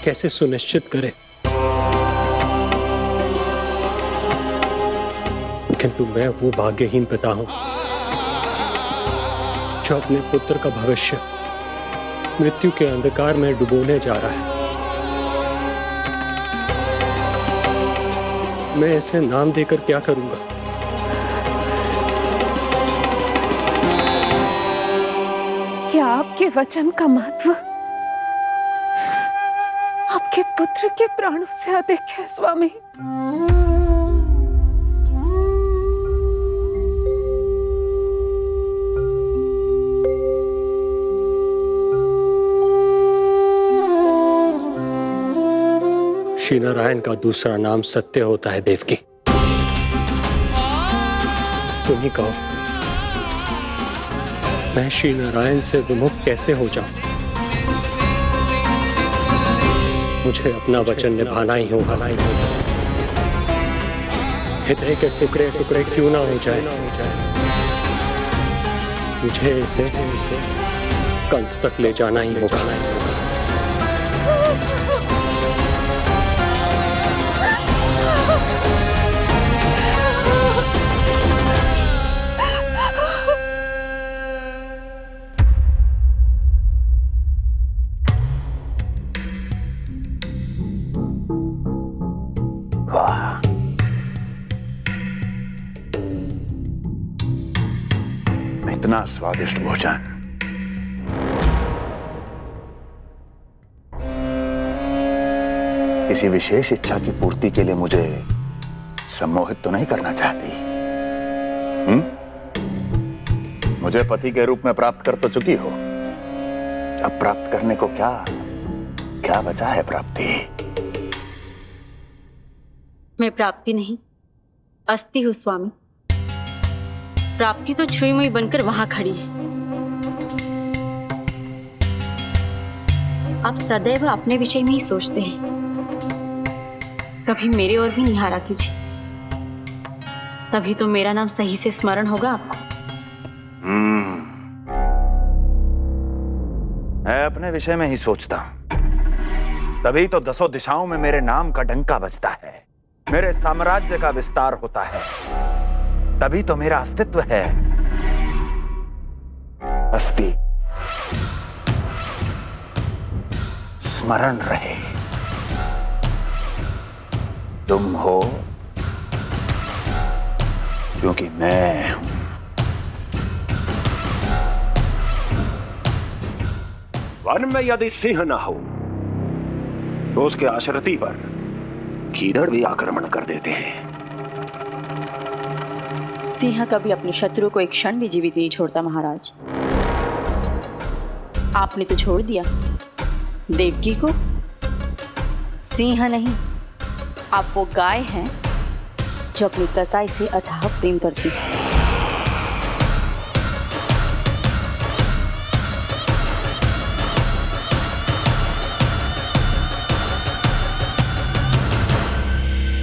कैसे सुनिश्चित करे। किंतु मैं वो भाग्यहीन पिता हूं जो अपने पुत्र का भविष्य मृत्यु के अंधकार में डुबोने जा रहा है। मैं इसे नाम देकर क्या करूंगा? क्या आपके वचन का महत्व आपके पुत्र के प्राणों से अधिक है स्वामी? श्री नारायण का दूसरा नाम सत्य होता है देवकी। तुम ही कहो, मैं श्री नारायण से विमुख कैसे हो जाऊं? मुझे अपना वचन निभाना ही होगा। हृदय के टुकड़े टुकड़े क्यों ना हो जाए, मुझे इसे कंस तक ले जाना ही होगा। इतना स्वादिष्ट भोजन किसी विशेष इच्छा की पूर्ति के लिए मुझे सम्मोहित तो नहीं करना चाहती? मुझे पति के रूप में प्राप्त कर तो चुकी हो, अब प्राप्त करने को क्या क्या बचा है प्राप्ति? मैं प्राप्ति नहीं, अस्थि हूँ स्वामी। प्राप्ति तो छुई मुई बनकर वहां खड़ी है। आप सदैव अपने विषय में ही सोचते हैं। कभी मेरे और भी निहारा कीजिए, तभी तो मेरा नाम सही से स्मरण होगा आपको। मैं अपने विषय में ही सोचता हूं, तभी तो दसों दिशाओं में मेरे नाम का डंका बजता है, मेरे साम्राज्य का विस्तार होता है, तभी तो मेरा अस्तित्व है। अस्थि स्मरण रहे, तुम हो क्योंकि मैं हूं। वन में यदि सिंह न हो तो उसके आश्रिति पर गीदड़ भी आक्रमण कर देते हैं। सिंह कभी अपने शत्रु को एक क्षण भी जीवित नहीं छोड़ता महाराज। आपने तो छोड़ दिया देवकी को। सिंह नहीं, आप वो गाय हैं जो अपनी कसाई से अथाह प्रेम करती है।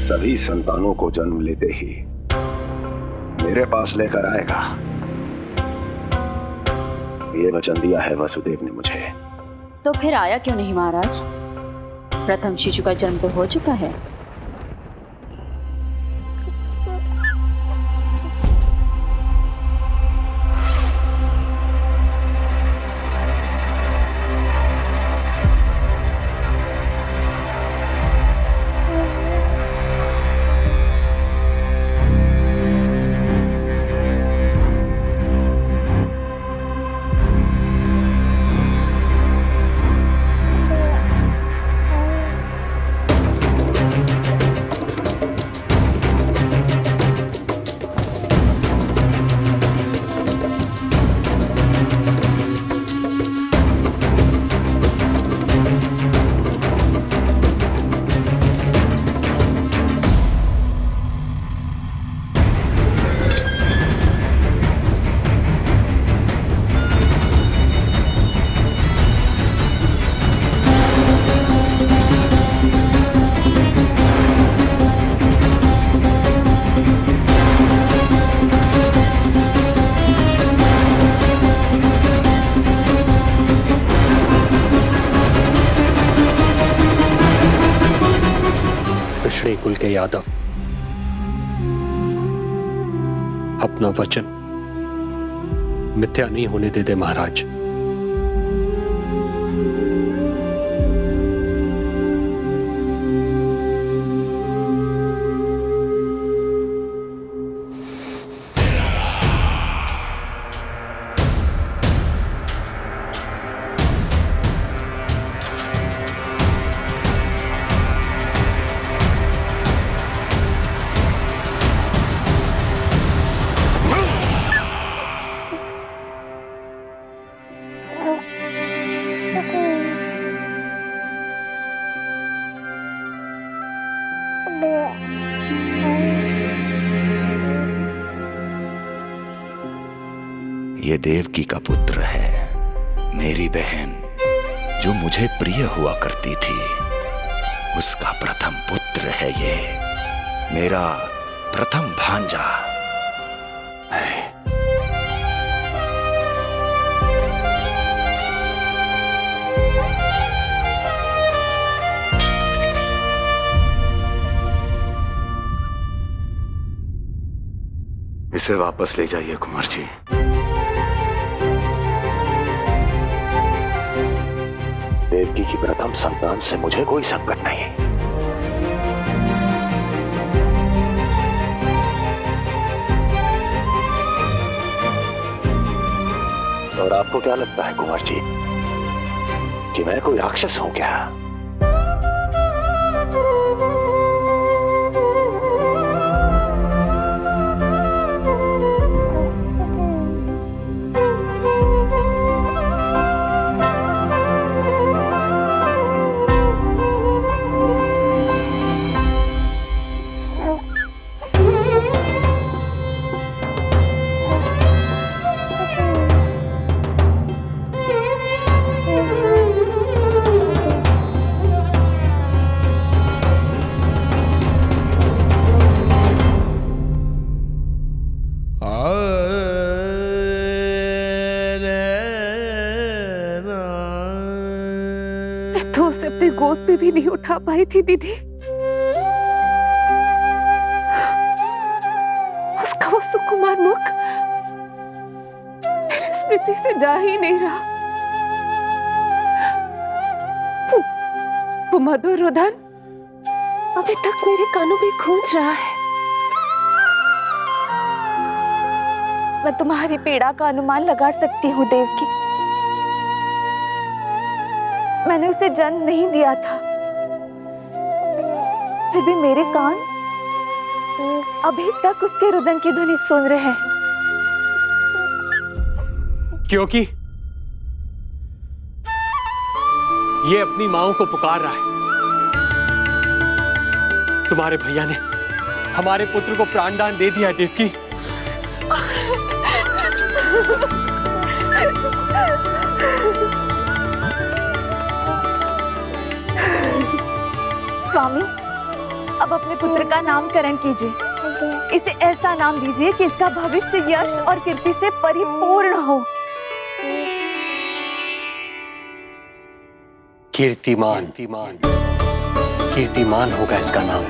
सभी संतानों को जन्म लेते ही मेरे पास लेकर आएगा, ये वचन दिया है वसुदेव ने मुझे। तो फिर आया क्यों नहीं महाराज? प्रथम शिशु का जन्म तो हो चुका है। कुल के यादव अपना वचन मिथ्या नहीं होने देते महाराज। ये देवकी का पुत्र है, मेरी बहन जो मुझे प्रिय हुआ करती थी, उसका प्रथम पुत्र है ये, मेरा प्रथम भांजा। इसे वापस ले जाइए कुंवर जी। देवकी की प्रथम संतान से मुझे कोई संकट नहीं। और आपको क्या लगता है कुंवर जी कि मैं कोई राक्षस हूं क्या? अपने गोद पे भी नहीं उठा पाई थी दीदी। उसका वो सुकुमार मुख मेरी स्मृति से जा ही नहीं रहा। वो मधुर रुदन अभी तक मेरे कानों में गूंज रहा है। मैं तुम्हारी पीड़ा का अनुमान लगा सकती हूँ देवकी। मैंने उसे जन्म नहीं दिया था, फिर भी मेरे कान अभी तक उसके रुदन की ध्वनि सुन रहे हैं। क्योंकि ये अपनी माओ को पुकार रहा है। तुम्हारे भैया ने हमारे पुत्र को प्राणदान दे दिया देवकी। स्वामी, अब अपने पुत्र का नामकरण कीजिए। इसे ऐसा नाम दीजिए कि इसका भविष्य यश और कीर्ति से परिपूर्ण हो। कीर्तिमान कीर्तिमान होगा इसका नाम।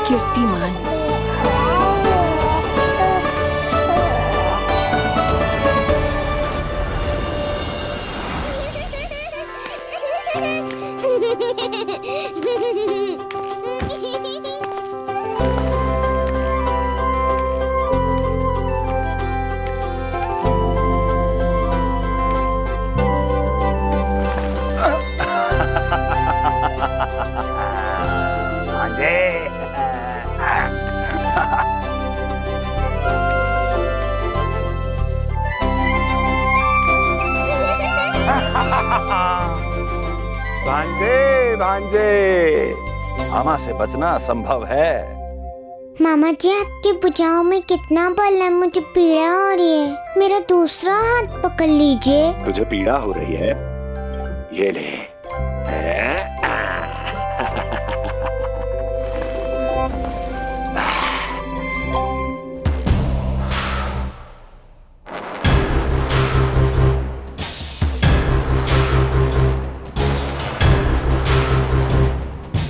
कीर्तिमान। भांजे भांजे, मामा से बचना असंभव है। मामा जी, आपकी भुजाओं में कितना बल है, मुझे पीड़ा हो रही है। मेरा दूसरा हाथ पकड़ लीजिए। तुझे पीड़ा हो रही है? ये ले।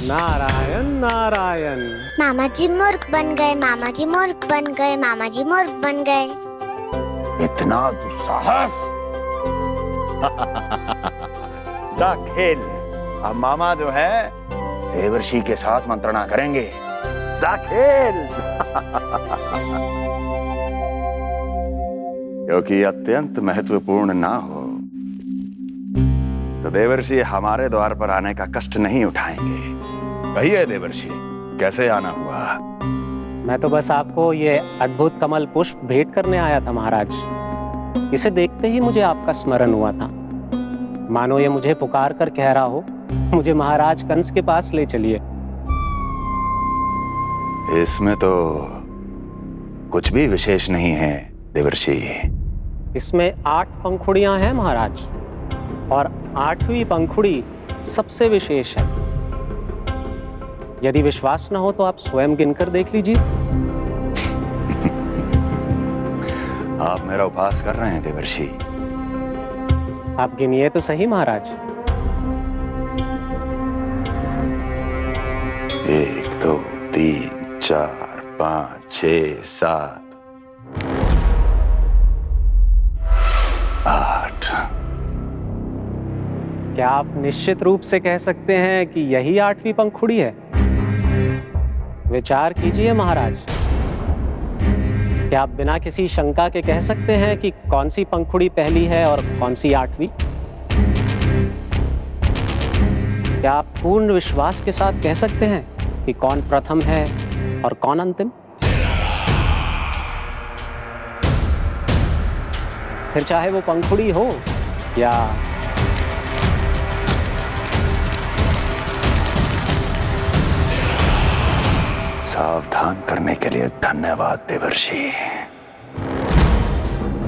नारायण नारायण। मामा जी मूर्ख बन गए, मामा जी मूर्ख बन गए, मामा जी मूर्ख बन गए। इतना दुस्साहस! जा खेल। अब मामा जो है देवर्षि के साथ मंत्रणा करेंगे। जा खेल। क्योंकि अत्यंत महत्वपूर्ण ना हो तो देवर्षि हमारे द्वार पर आने का कष्ट नहीं उठाएंगे। कहिए देवर्षि, कैसे आना हुआ? मैं तो बस आपको ये अद्भुत कमल पुष्प भेंट करने आया था महाराज। इसे देखते ही मुझे आपका स्मरण हुआ था। मानो ये मुझे पुकार कर कह रहा हो, मुझे महाराज कंस के पास ले चलिए। इसमें तो कुछ भी विशेष नहीं है देवर्षि। इसमें 8 पंखुड़ियां हैं महाराज, और 8वीं पंखुड़ी सबसे विशेष है। यदि विश्वास न हो तो आप स्वयं गिनकर देख लीजिए। आप मेरा उपहास कर रहे हैं देवर्षि। आप गिनिए तो सही महाराज। 1 2 3 4 5 6 7 8। क्या आप निश्चित रूप से कह सकते हैं कि यही 8वीं पंखुड़ी है? विचार कीजिए महाराज। क्या आप बिना किसी शंका के कह सकते हैं कि कौन सी पंखुड़ी पहली है और कौन सी 8वीं? क्या आप पूर्ण विश्वास के साथ कह सकते हैं कि कौन प्रथम है और कौन अंतिम? फिर चाहे वो पंखुड़ी हो या सावधान करने के लिए धन्यवाद देवर्षि।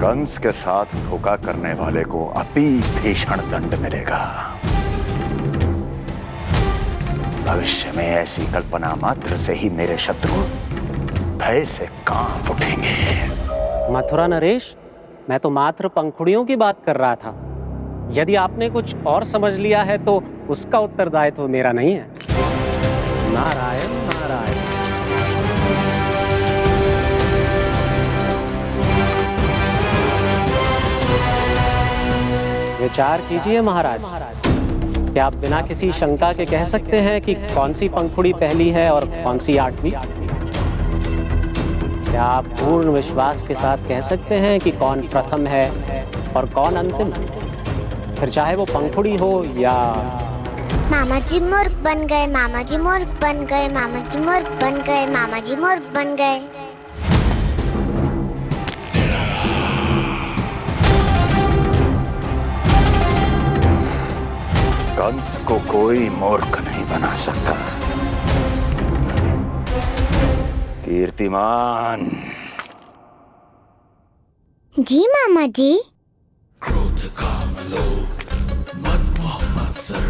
कंस के साथ धोखा करने वाले को अति भीषण दंड मिलेगा। भविष्य में ऐसी कल्पना मात्र से ही मेरे शत्रु भय से कांप उठेंगे। मथुरा नरेश, मैं तो मात्र पंखुड़ियों की बात कर रहा था। यदि आपने कुछ और समझ लिया है तो उसका उत्तरदायित्व मेरा नहीं है। नारायण नारायण। विचार कीजिए महाराज, क्या आप बिना किसी शंका के कह सकते हैं कि कौन सी पंखुड़ी पहली है और कौन सी आठवीं? क्या आप पूर्ण विश्वास के साथ कह सकते हैं कि कौन प्रथम है और कौन अंतिम? फिर चाहे वो पंखुड़ी हो या... मामा जी मूर्ख बन गए, मामा जी मूर्ख बन गए, मामा जी मूर्ख बन गए, मामा जी मूर्ख बन गए। कंस को कोई मूर्ख नहीं बना सकता। कीर्तिमान। जी मामा जी। क्रोध काम लोभ मद मोह मत्सर,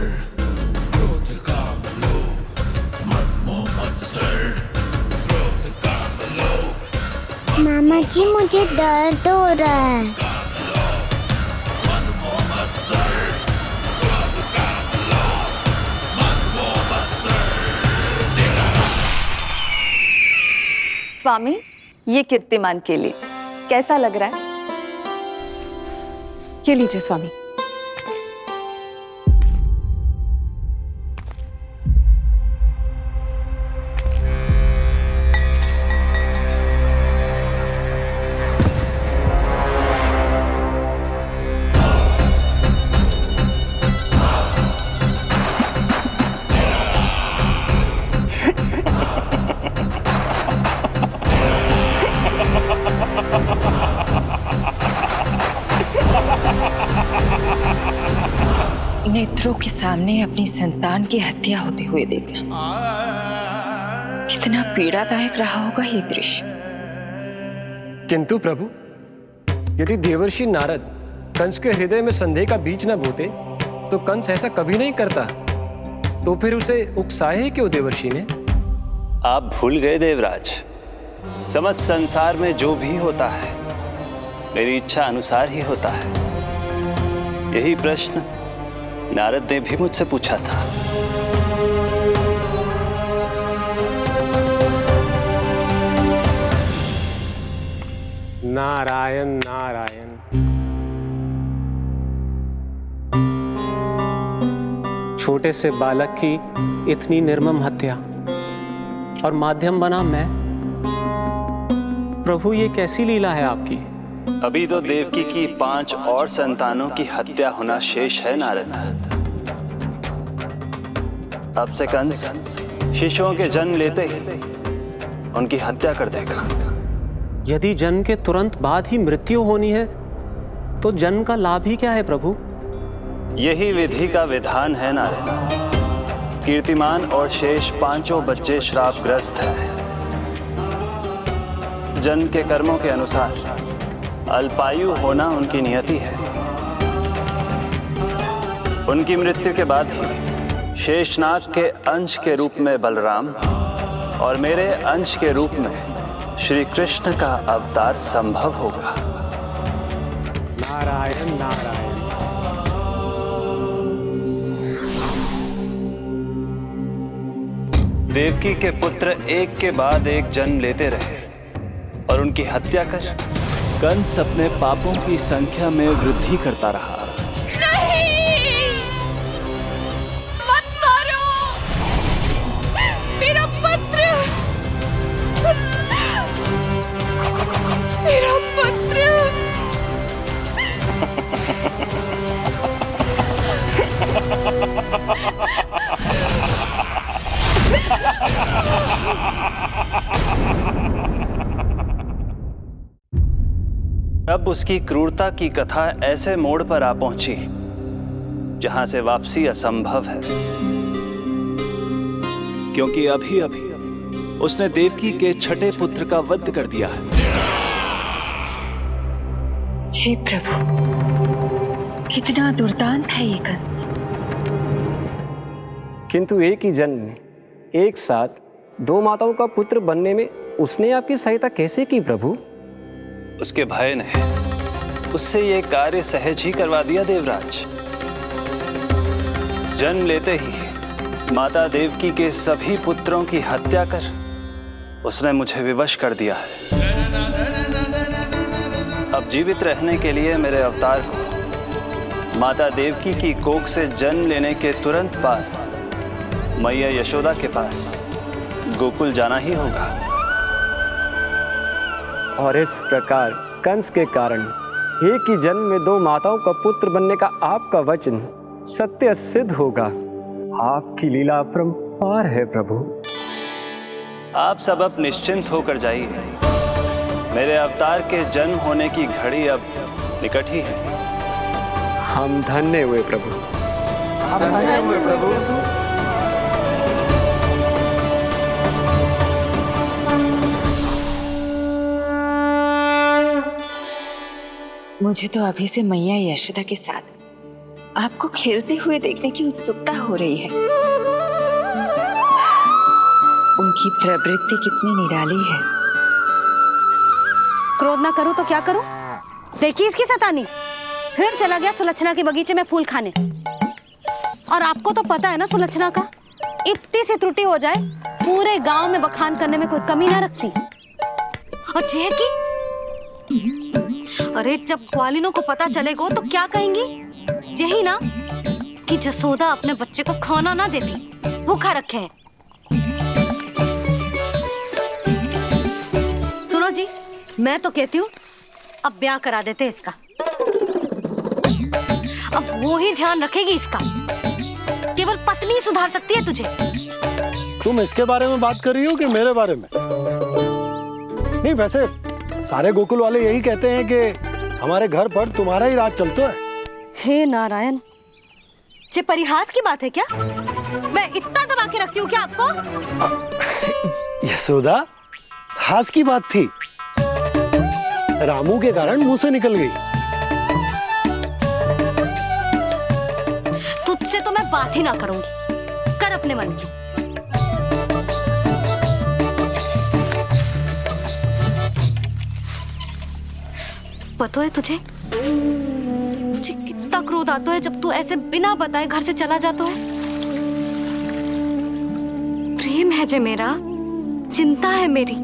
क्रोध काम लोभ मद मोह मत्सर, क्रोध काम लोभ। मामा जी मुझे दर्द हो रहा है। मद मोह मत्सर, क्रोध काम लोभ मद मोह मत्सर। स्वामी, ये कीर्तिमान के लिए कैसा लग रहा है? ये लीजिए स्वामी। नेत्रों के सामने अपनी संतान की हत्या होते हुए देखना कितना पीड़ादायक रहा होगा ये दृश्य। किंतु प्रभु, यदि देवर्षि नारद कंस के हृदय में संदेह का बीज न बोते तो कंस ऐसा कभी नहीं करता। तो फिर उसे उकसाए क्यों देवर्षि ने? आप भूल गए देवराज, समस्त संसार में जो भी होता है मेरी इच्छा अनुसार ही होता है। यही प्रश्न नारद ने भी मुझसे पूछा था। नारायण नारायण। छोटे से बालक की इतनी निर्मम हत्या और माध्यम बना मैं। प्रभु, ये कैसी लीला है आपकी? अभी तो देवकी की 5 और संतानों की हत्या होना शेष है नारद। अब से कंस शिशुओं के जन्म लेते ही उनकी हत्या कर देगा। यदि जन्म के तुरंत बाद ही मृत्यु होनी है तो जन्म का लाभ ही क्या है प्रभु? यही विधि का विधान है नारद। कीर्तिमान और शेष 5 बच्चे श्रापग्रस्त हैं। जन्म के कर्मों के अनुसार अल्पायु होना उनकी नियति है। उनकी मृत्यु के बाद ही शेषनाग के अंश के रूप में बलराम और मेरे अंश के रूप में श्री कृष्ण का अवतार संभव होगा। नारायण नारायण। देवकी के पुत्र एक के बाद एक जन्म लेते रहे और उनकी हत्या कर कंस अपने पापों की संख्या में वृद्धि करता रहा। नहीं! मत मारो! मेरा पुत्र! मेरा पुत्र! अब उसकी क्रूरता की कथा ऐसे मोड़ पर आ पहुंची जहां से वापसी असंभव है, क्योंकि अभी अभी उसने देवकी के छठे पुत्र का वध कर दिया है। हे प्रभु, कितना दुर्दांत है ये कंस। किंतु एक ही जन्म में एक साथ 2 माताओं का पुत्र बनने में उसने आपकी सहायता कैसे की प्रभु? उसके भय ने उससे ये कार्य सहज ही करवा दिया देवराज। जन्म लेते ही माता देवकी के सभी पुत्रों की हत्या कर उसने मुझे विवश कर दिया है। अब जीवित रहने के लिए मेरे अवतार को माता देवकी की कोख से जन्म लेने के तुरंत बाद मैया यशोदा के पास गोकुल जाना ही होगा। और इस प्रकार कंस के कारण एक ही जन्म में दो माताओं का पुत्र बनने का आपका वचन सत्य सिद्ध होगा। आपकी लीला अपरंपार है प्रभु। आप सब अब निश्चिंत होकर जाइए। मेरे अवतार के जन्म होने की घड़ी अब निकट ही है। हम धन्य हुए प्रभु। हम धन्य हुए प्रभु। मुझे तो अभी से मैया यशोदा के साथ आपको खेलते हुए देखने की उत्सुकता हो रही है। उनकी प्रवृत्ति कितनी निराली है। क्रोध ना करो तो क्या करूं? देखिए इसकी सतानी, फिर चला गया सुलक्षणा के बगीचे में फूल खाने। और आपको तो पता है ना सुलक्षणा का, इतनी सी त्रुटि हो जाए पूरे गांव में बखान करने में कोई कमी ना रखती। और यह कि अरे जब ग्वालिनों को पता चलेगा तो क्या कहेंगी? यही ना कि जसोदा अपने बच्चे को खाना ना देती, भूखा रखे है। सुनो जी, मैं तो कहती हूँ अब ब्याह करा देते इसका। अब वो ही ध्यान रखेगी इसका। केवल पत्नी सुधार सकती है तुझे। तुम इसके बारे में बात कर रही हो कि मेरे बारे में? नहीं, वैसे सारे गोकुल वाले यही कहते हैं कि हमारे घर पर तुम्हारा ही राज चलता है। हे नारायण, ये परिहास की बात है क्या? मैं इतना दबा के रखती हूँ क्या आपको? यशोदा, हास की बात थी। रामू के कारण मुंह से निकल गई। तुझसे तो मैं बात ही ना करूंगी। कर अपने मन की। पता है तुझे कितना क्रोध आता है जब तू ऐसे बिना बताए घर से चला जाता है। प्रेम है जे मेरा, चिंता है मेरी।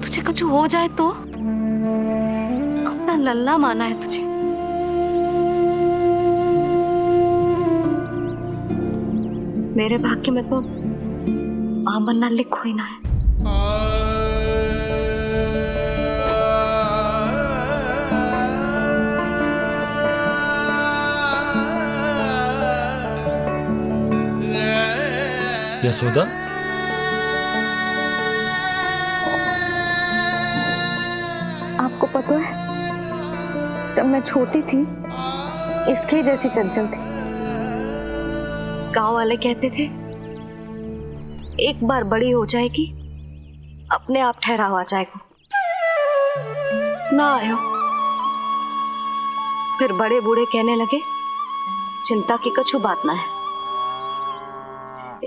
तुझे कुछ हो जाए तो अपना लल्ला माना है तुझे। मेरे भाग्य में तो आमन्ना लिखो ही ना है। यशोदा, आपको पता है जब मैं छोटी थी इसके जैसी चंचल थी। गांव वाले कहते थे एक बार बड़ी हो जाएगी अपने आप ठहराव आ जाएगा। ना आयो। फिर बड़े बूढ़े कहने लगे चिंता की कछु बात ना है,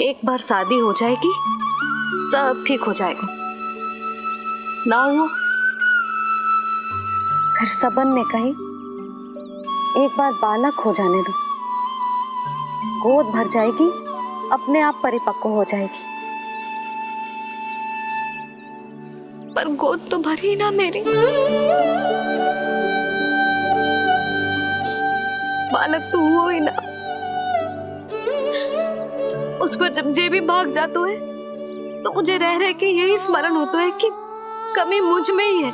एक बार शादी हो जाएगी सब ठीक हो जाएगा। ना हुआ। फिर सबन ने कही एक बार बालक हो जाने दो, गोद भर जाएगी अपने आप परिपक्व हो जाएगी। पर गोद तो भरी ना मेरी। बालक तो हुआ ही ना। उस पर जब जे भी भाग जाता है तो मुझे रह रह के यही स्मरण होता है कि कमी मुझ में ही है।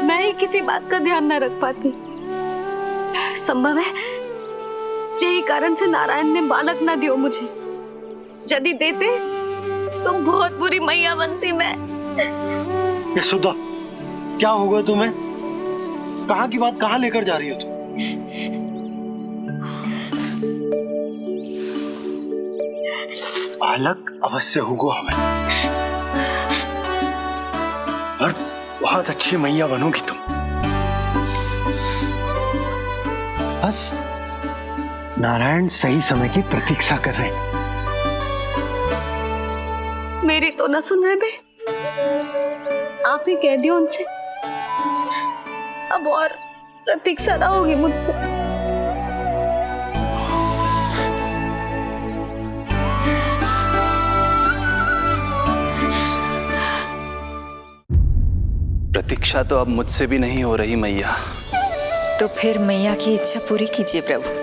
मैं ही किसी बात का ध्यान न रख पाती। संभव है यही कारण से नारायण ने बालक ना दियो मुझे। यदि देते तो बहुत बुरी मैया बनती मैं। यशोदा, क्या होगा तुम्हें? कहाँ की बात कहाँ लेकर जा रही हो तुम? बालक अवश्य होगा हमें, और बहुत अच्छी मैया बनोगी तुम। बस नारायण सही समय की प्रतीक्षा कर रहे हैं। मेरी तो ना सुन रहे बे। आप ही कह दियो उनसे अब और प्रतीक्षा ना होगी मुझसे। प्रतीक्षा तो अब मुझसे भी नहीं हो रही मैया। तो फिर मैया की इच्छा पूरी कीजिए प्रभु।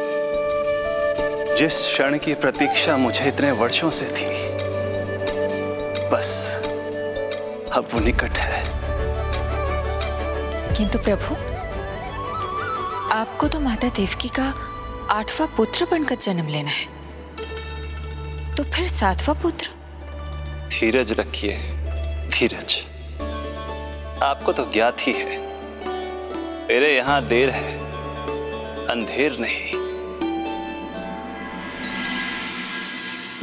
जिस क्षण की प्रतीक्षा मुझे इतने वर्षों से थी, बस अब वो निकट है। किंतु प्रभु, आपको तो माता देवकी का 8वां पुत्र बनकर जन्म लेना है, तो फिर 7वां पुत्र? धीरज रखिए, धीरज। आपको तो ज्ञात ही है, मेरे यहां देर है, अंधेर नहीं।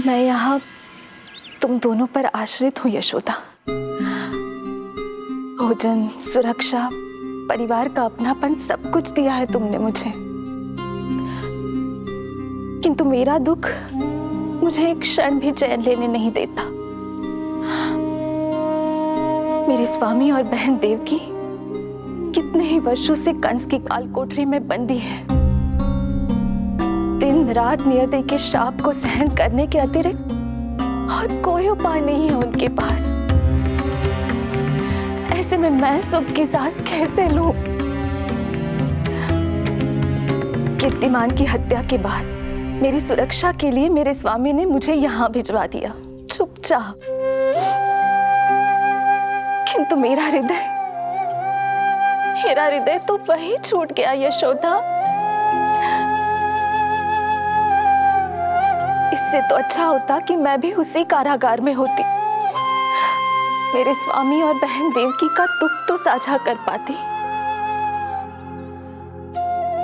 मैं यहाँ तुम दोनों पर आश्रित हूँ यशोदा। भोजन, सुरक्षा, परिवार का अपनापन सब कुछ दिया है तुमने मुझे, किंतु मेरा दुख मुझे एक क्षण भी चैन लेने नहीं देता। मेरे स्वामी और बहन देवकी कितने ही वर्षों से कंस की काल कोठरी में बंदी है। दिन रात नियति के शाप को सहन करने के अतिरिक्त और कोई उपाय नहीं है उनके पास। ऐसे में मैं सुख की सांस कैसे लूं? कीर्तिमान की हत्या के बाद मेरी सुरक्षा के लिए मेरे स्वामी ने मुझे यहाँ भिजवा दिया, चुपचाप। किंतु मेरा हृदय तो वही छूट गया यशोदा। इससे तो अच्छा होता कि मैं भी उसी कारागार में होती, मेरे स्वामी और बहन देवकी का दुख तो साझा कर पाती।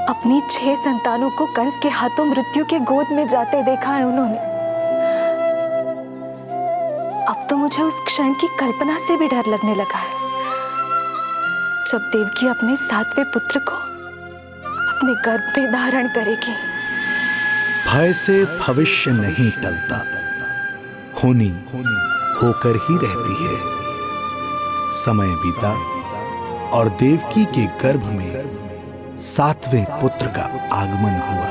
अपनी 6 संतानों को कंस के हाथों मृत्यु के गोद में जाते देखा है उन्होंने। अब तो मुझे उस क्षण की कल्पना से भी डर लगने लगा है, जब देवकी अपने 7वें पुत्र को अपने गर्भ में धारण करेगी। भय से भविष्य नहीं टलता, होनी होकर ही रहती है। समय बीता और देवकी के गर्भ में 7वें पुत्र का आगमन हुआ।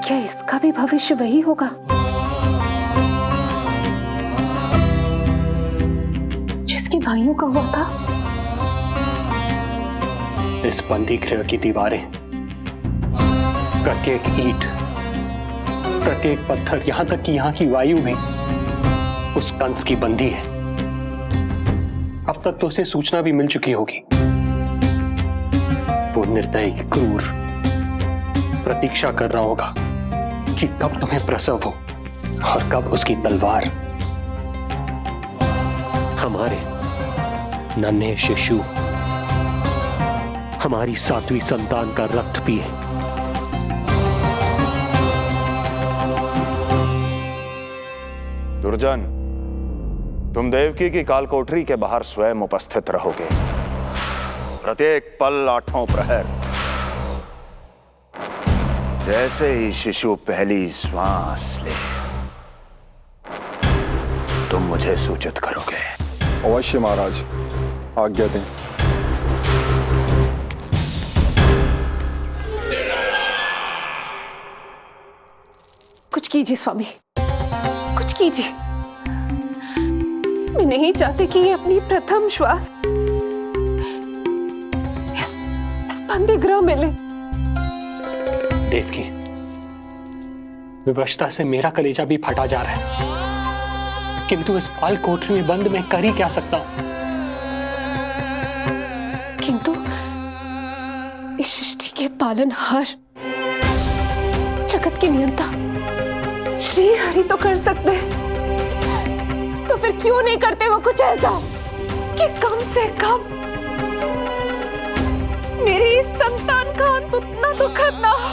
क्या इसका भी भविष्य वही होगा जिसके भाइयों का हुआ था? इस बंदी गृह की दीवारें, प्रत्येक ईंट, प्रत्येक पत्थर, यहां तक कि यहां की वायु भी उस कंस की बंदी है। अब तक तो उसे सूचना भी मिल चुकी होगी। वो निर्दयी, क्रूर प्रतीक्षा कर रहा होगा कि कब तुम्हें प्रसव हो और कब उसकी तलवार हमारे नन्हे शिशु, हमारी 7वीं संतान का रक्त पिए। दुर्जन, तुम देवकी की कालकोठरी के बाहर स्वयं उपस्थित रहोगे, प्रत्येक पल 8वां प्रहर। जैसे ही शिशु पहली श्वास ले, तुम मुझे सूचित करोगे। अवश्य महाराज, आज्ञा दें। कुछ कीजिए स्वामी, कुछ कीजिए। मैं नहीं चाहती कि ये अपनी प्रथम श्वास इस बंदी गृह में ले। देवकी, विवशता से मेरा कलेजा भी फटा जा रहा है, किंतु इस काल कोठरी में बंद मैं कर ही क्या सकता हूं? किंतु इस सृष्टि के पालनहार, जगत के नियंता श्री हरि तो कर सकते हैं, तो फिर क्यों नहीं करते वो कुछ ऐसा कि कम से कम मेरी इस संतान का अंत उतना दुखद ना हो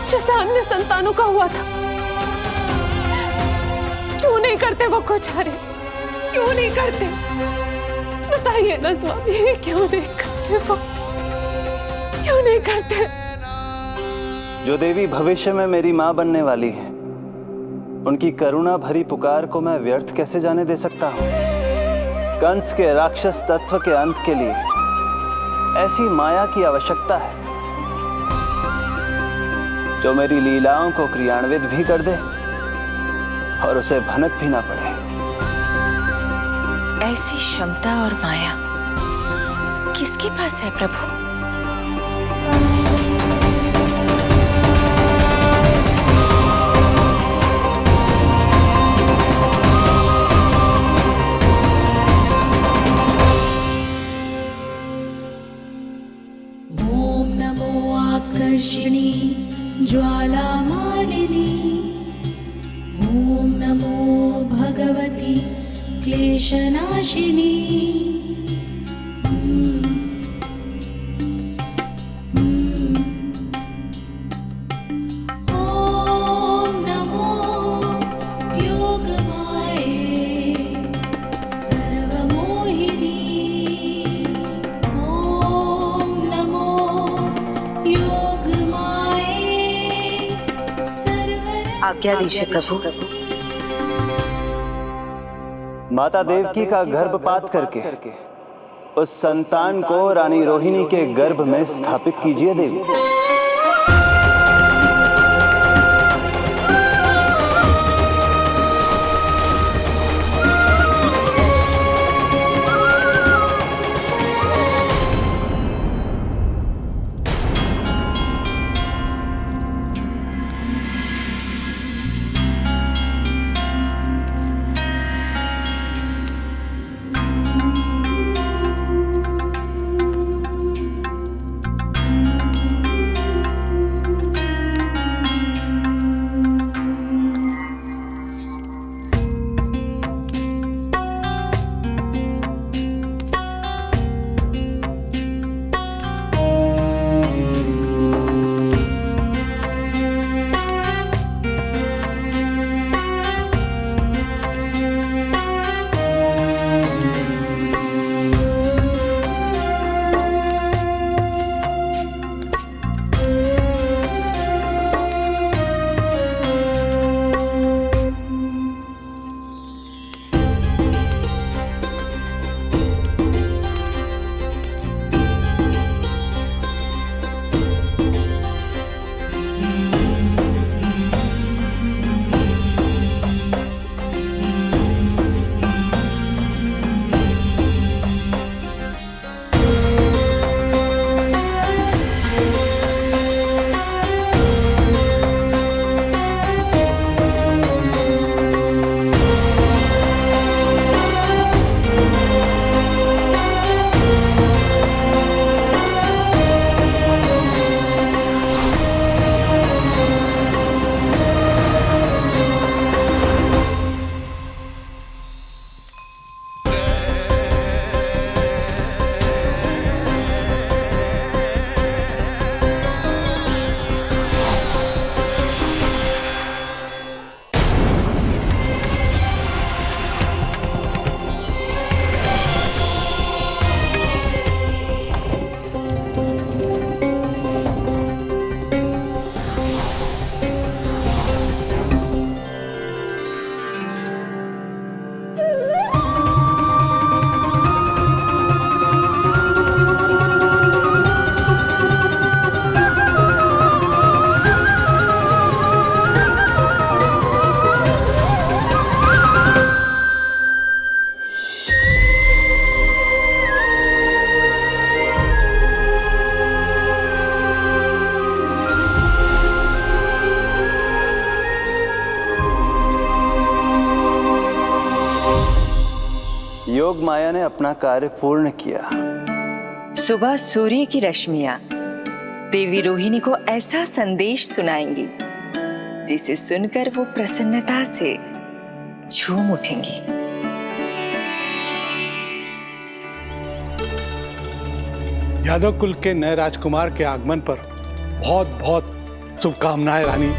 जैसा अन्य संतानों का हुआ था। क्यों नहीं करते वो कुछ हरि, क्यों नहीं करते? बताइए ना स्वामी, क्यों नहीं करते वो, क्यों नहीं करते? जो देवी भविष्य में मेरी मां बनने वाली है, उनकी करुणा भरी पुकार को मैं व्यर्थ कैसे जाने दे सकता हूं? कंस के राक्षस तत्व के अंत के लिए ऐसी माया की आवश्यकता है जो मेरी लीलाओं को क्रियान्वित भी कर दे और उसे भनक भी ना पड़े। ऐसी क्षमता और माया किसके पास है प्रभु? ओम नमो आकर्षिणी ज्वाला मालिनी, ओम नमो भगवती क्लेशनाशिनी। ओम नमो योगमाये सर्वमोहिनी, ओम नमो योगमाये सर्व। आज्ञा दीजिए प्रभु। माता देवकी का गर्भपात करके उस संतान को रानी रोहिणी के गर्भ में स्थापित कीजिए देवी। योग माया ने अपना कार्य पूर्ण किया। सुबह सूर्य की रश्मियां देवी रोहिणी को ऐसा संदेश सुनाएंगी जिसे सुनकर वो प्रसन्नता से झूम उठेंगी। यादव कुल के नए राजकुमार के आगमन पर बहुत बहुत शुभकामनाएं रानी।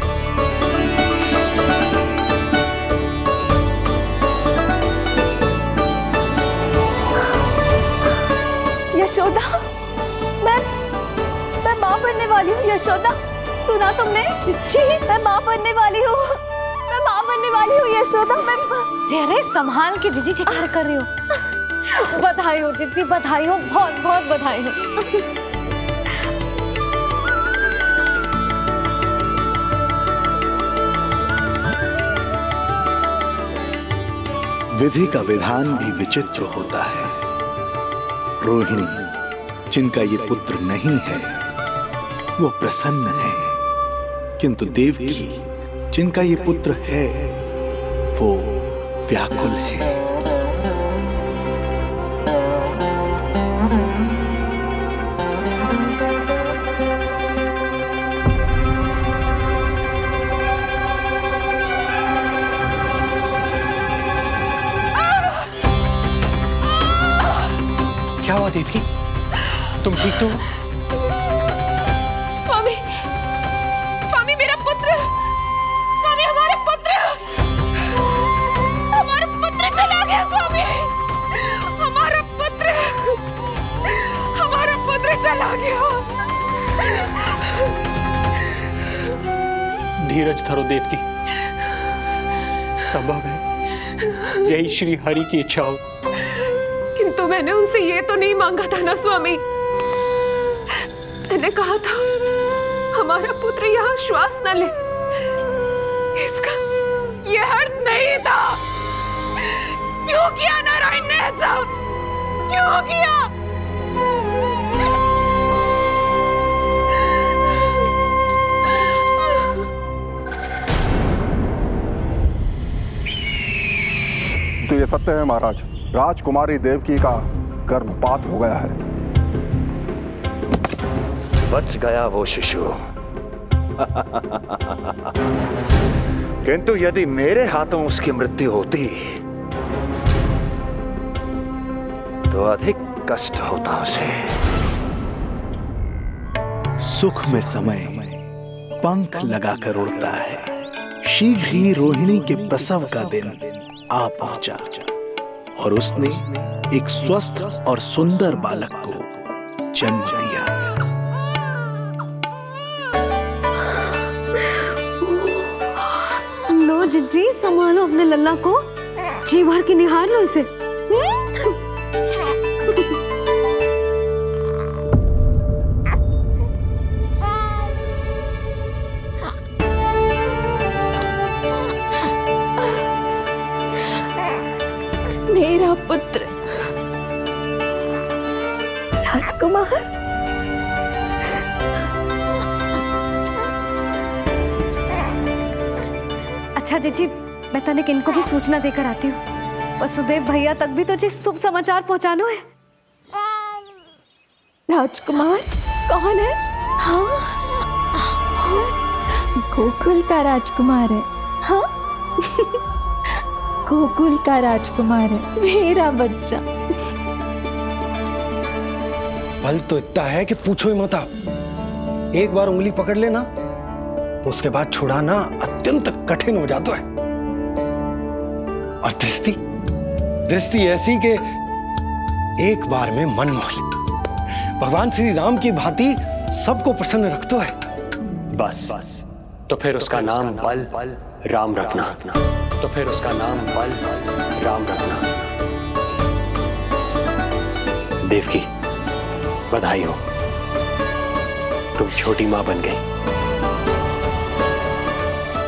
यशोदा, मैं माँ बनने वाली हूँ। यशोदा, सुना तुमने? चिच्ची, मैं माँ बनने वाली हूँ। मैं माँ बनने वाली हूँ यशोदा। मैं अरे संभाल के जीजी चित्कार कर रही हो। बधाई हो जीजी, बधाई हो, बहुत बहुत बधाई हो। विधि का विधान भी विचित्र होता है। रोहिणी, जिनका ये पुत्र नहीं है, वो प्रसन्न है, किंतु देवकी, जिनका ये पुत्र है, वो व्याकुल है। क्या हुआ देवकी? तुम ठीक तो हो? स्वामी, स्वामी मेरा पुत्र, स्वामी हमारा पुत्र चला गया। स्वामी हमारा पुत्र चला गया। धीरज धरो देवकी, संभव है यही श्री हरि की इच्छा हो। किंतु मैंने उनसे ये तो नहीं मांगा था ना स्वामी। मैंने कहा था हमारा पुत्र यहाँ श्वास न ले, इसका ये अर्थ नहीं था। क्यों किया नारायण ने ऐसा? क्यों किया? तो ये सत्य है महाराज, राजकुमारी देवकी का गर्भपात हो गया है। बच गया वो शिशु। किंतु यदि मेरे हाथों उसकी मृत्यु होती तो अधिक कष्ट होता उसे। सुख में समय पंख लगाकर उड़ता है। शीघ्र ही रोहिणी के प्रसव का दिन आ पहुंचा और उसने एक स्वस्थ और सुंदर बालक को जन्म दिया। लो जिज्जी, संभालो अपने लल्ला को, जी भर के निहार लो इसे। मेरा पुत्र राजकुमार, अच्छा जीजी, मैं तनिक इनको भी सूचना देकर आती हूँ। वसुदेव भैया तक भी तुझे शुभ समाचार पहुंचाना है। राजकुमार कौन है? हाँ, गोकुल का राजकुमार है। हाँ, गोकुल का राजकुमार है, मेरा बच्चा। बल तो इतना है कि पूछो ही मत आप। एक बार उंगली पकड़ लेना तो उसके बाद छुड़ाना अत्यंत कठिन हो जाता है। और दृष्टि ऐसी कि एक बार में मन मोह ले। भगवान श्री राम की भांति सबको प्रसन्न रखतो है। बस तो फिर उसका नाम बल राम रखना। तो फिर उसका नाम बल राम रखना। देवकी, बधाई हो, तुम छोटी मां बन गई।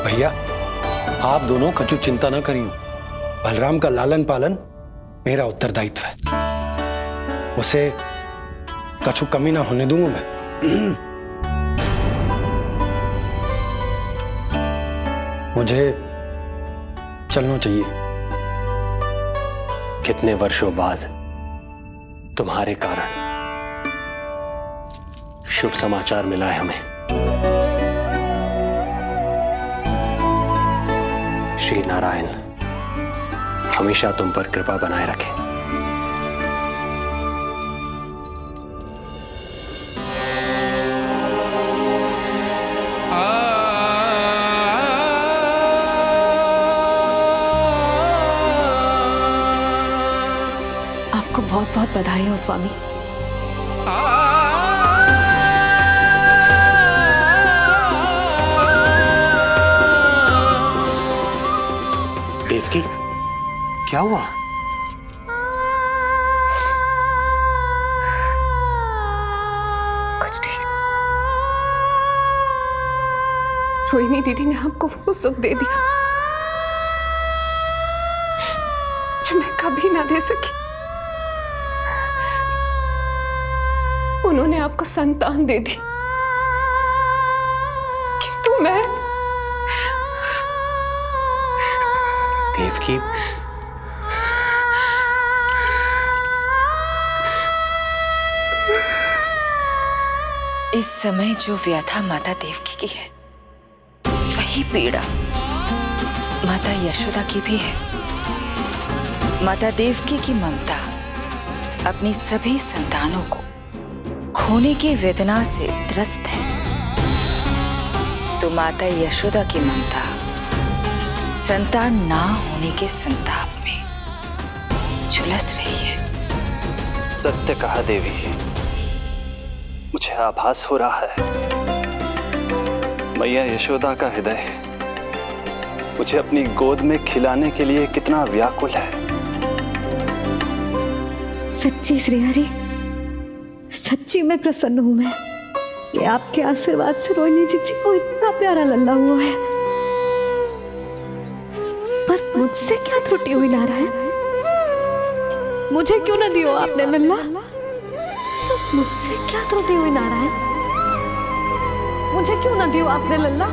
भैया, आप दोनों कछु चिंता न करियो। बलराम का लालन पालन मेरा उत्तरदायित्व है। उसे कछु कमी ना होने दूंगा मैं। मुझे चलना चाहिए। कितने वर्षों बाद तुम्हारे कारण शुभ समाचार मिला है हमें। श्री नारायण हमेशा तुम पर कृपा बनाए रखें। आपको बहुत बहुत बधाई हो स्वामी। देवकी, क्या हुआ? रोहिणी दीदी ने हमको वो सुख दे दिया जो मैं कभी ना दे सकी। उन्होंने आपको संतान दे दी, किंतु मैं देवकी, इस समय जो व्यथा माता देवकी की है वही पीड़ा माता यशोदा की भी है। माता देवकी की ममता अपनी सभी संतानों को खोने की वेदना से त्रस्त है, तो माता यशोदा की ममता संतान ना होने के संताप में झुलस रही है। सत्य कहा देवी, मुझे आभास हो रहा है मैया यशोदा का हृदय मुझे अपनी गोद में खिलाने के लिए कितना व्याकुल है। सच्ची श्रीहरि, सच्ची मैं प्रसन्न हूं मैं कि आपके आशीर्वाद से रोहिणी जी को इतना प्यारा लल्ला हुआ है। पर मुझसे क्या त्रुटि हुई नारायण? मुझे क्यों न दियो आपने लल्ला? मुझसे क्या त्रुटि हुई नारायण? मुझे क्यों न दियो आपने लल्ला?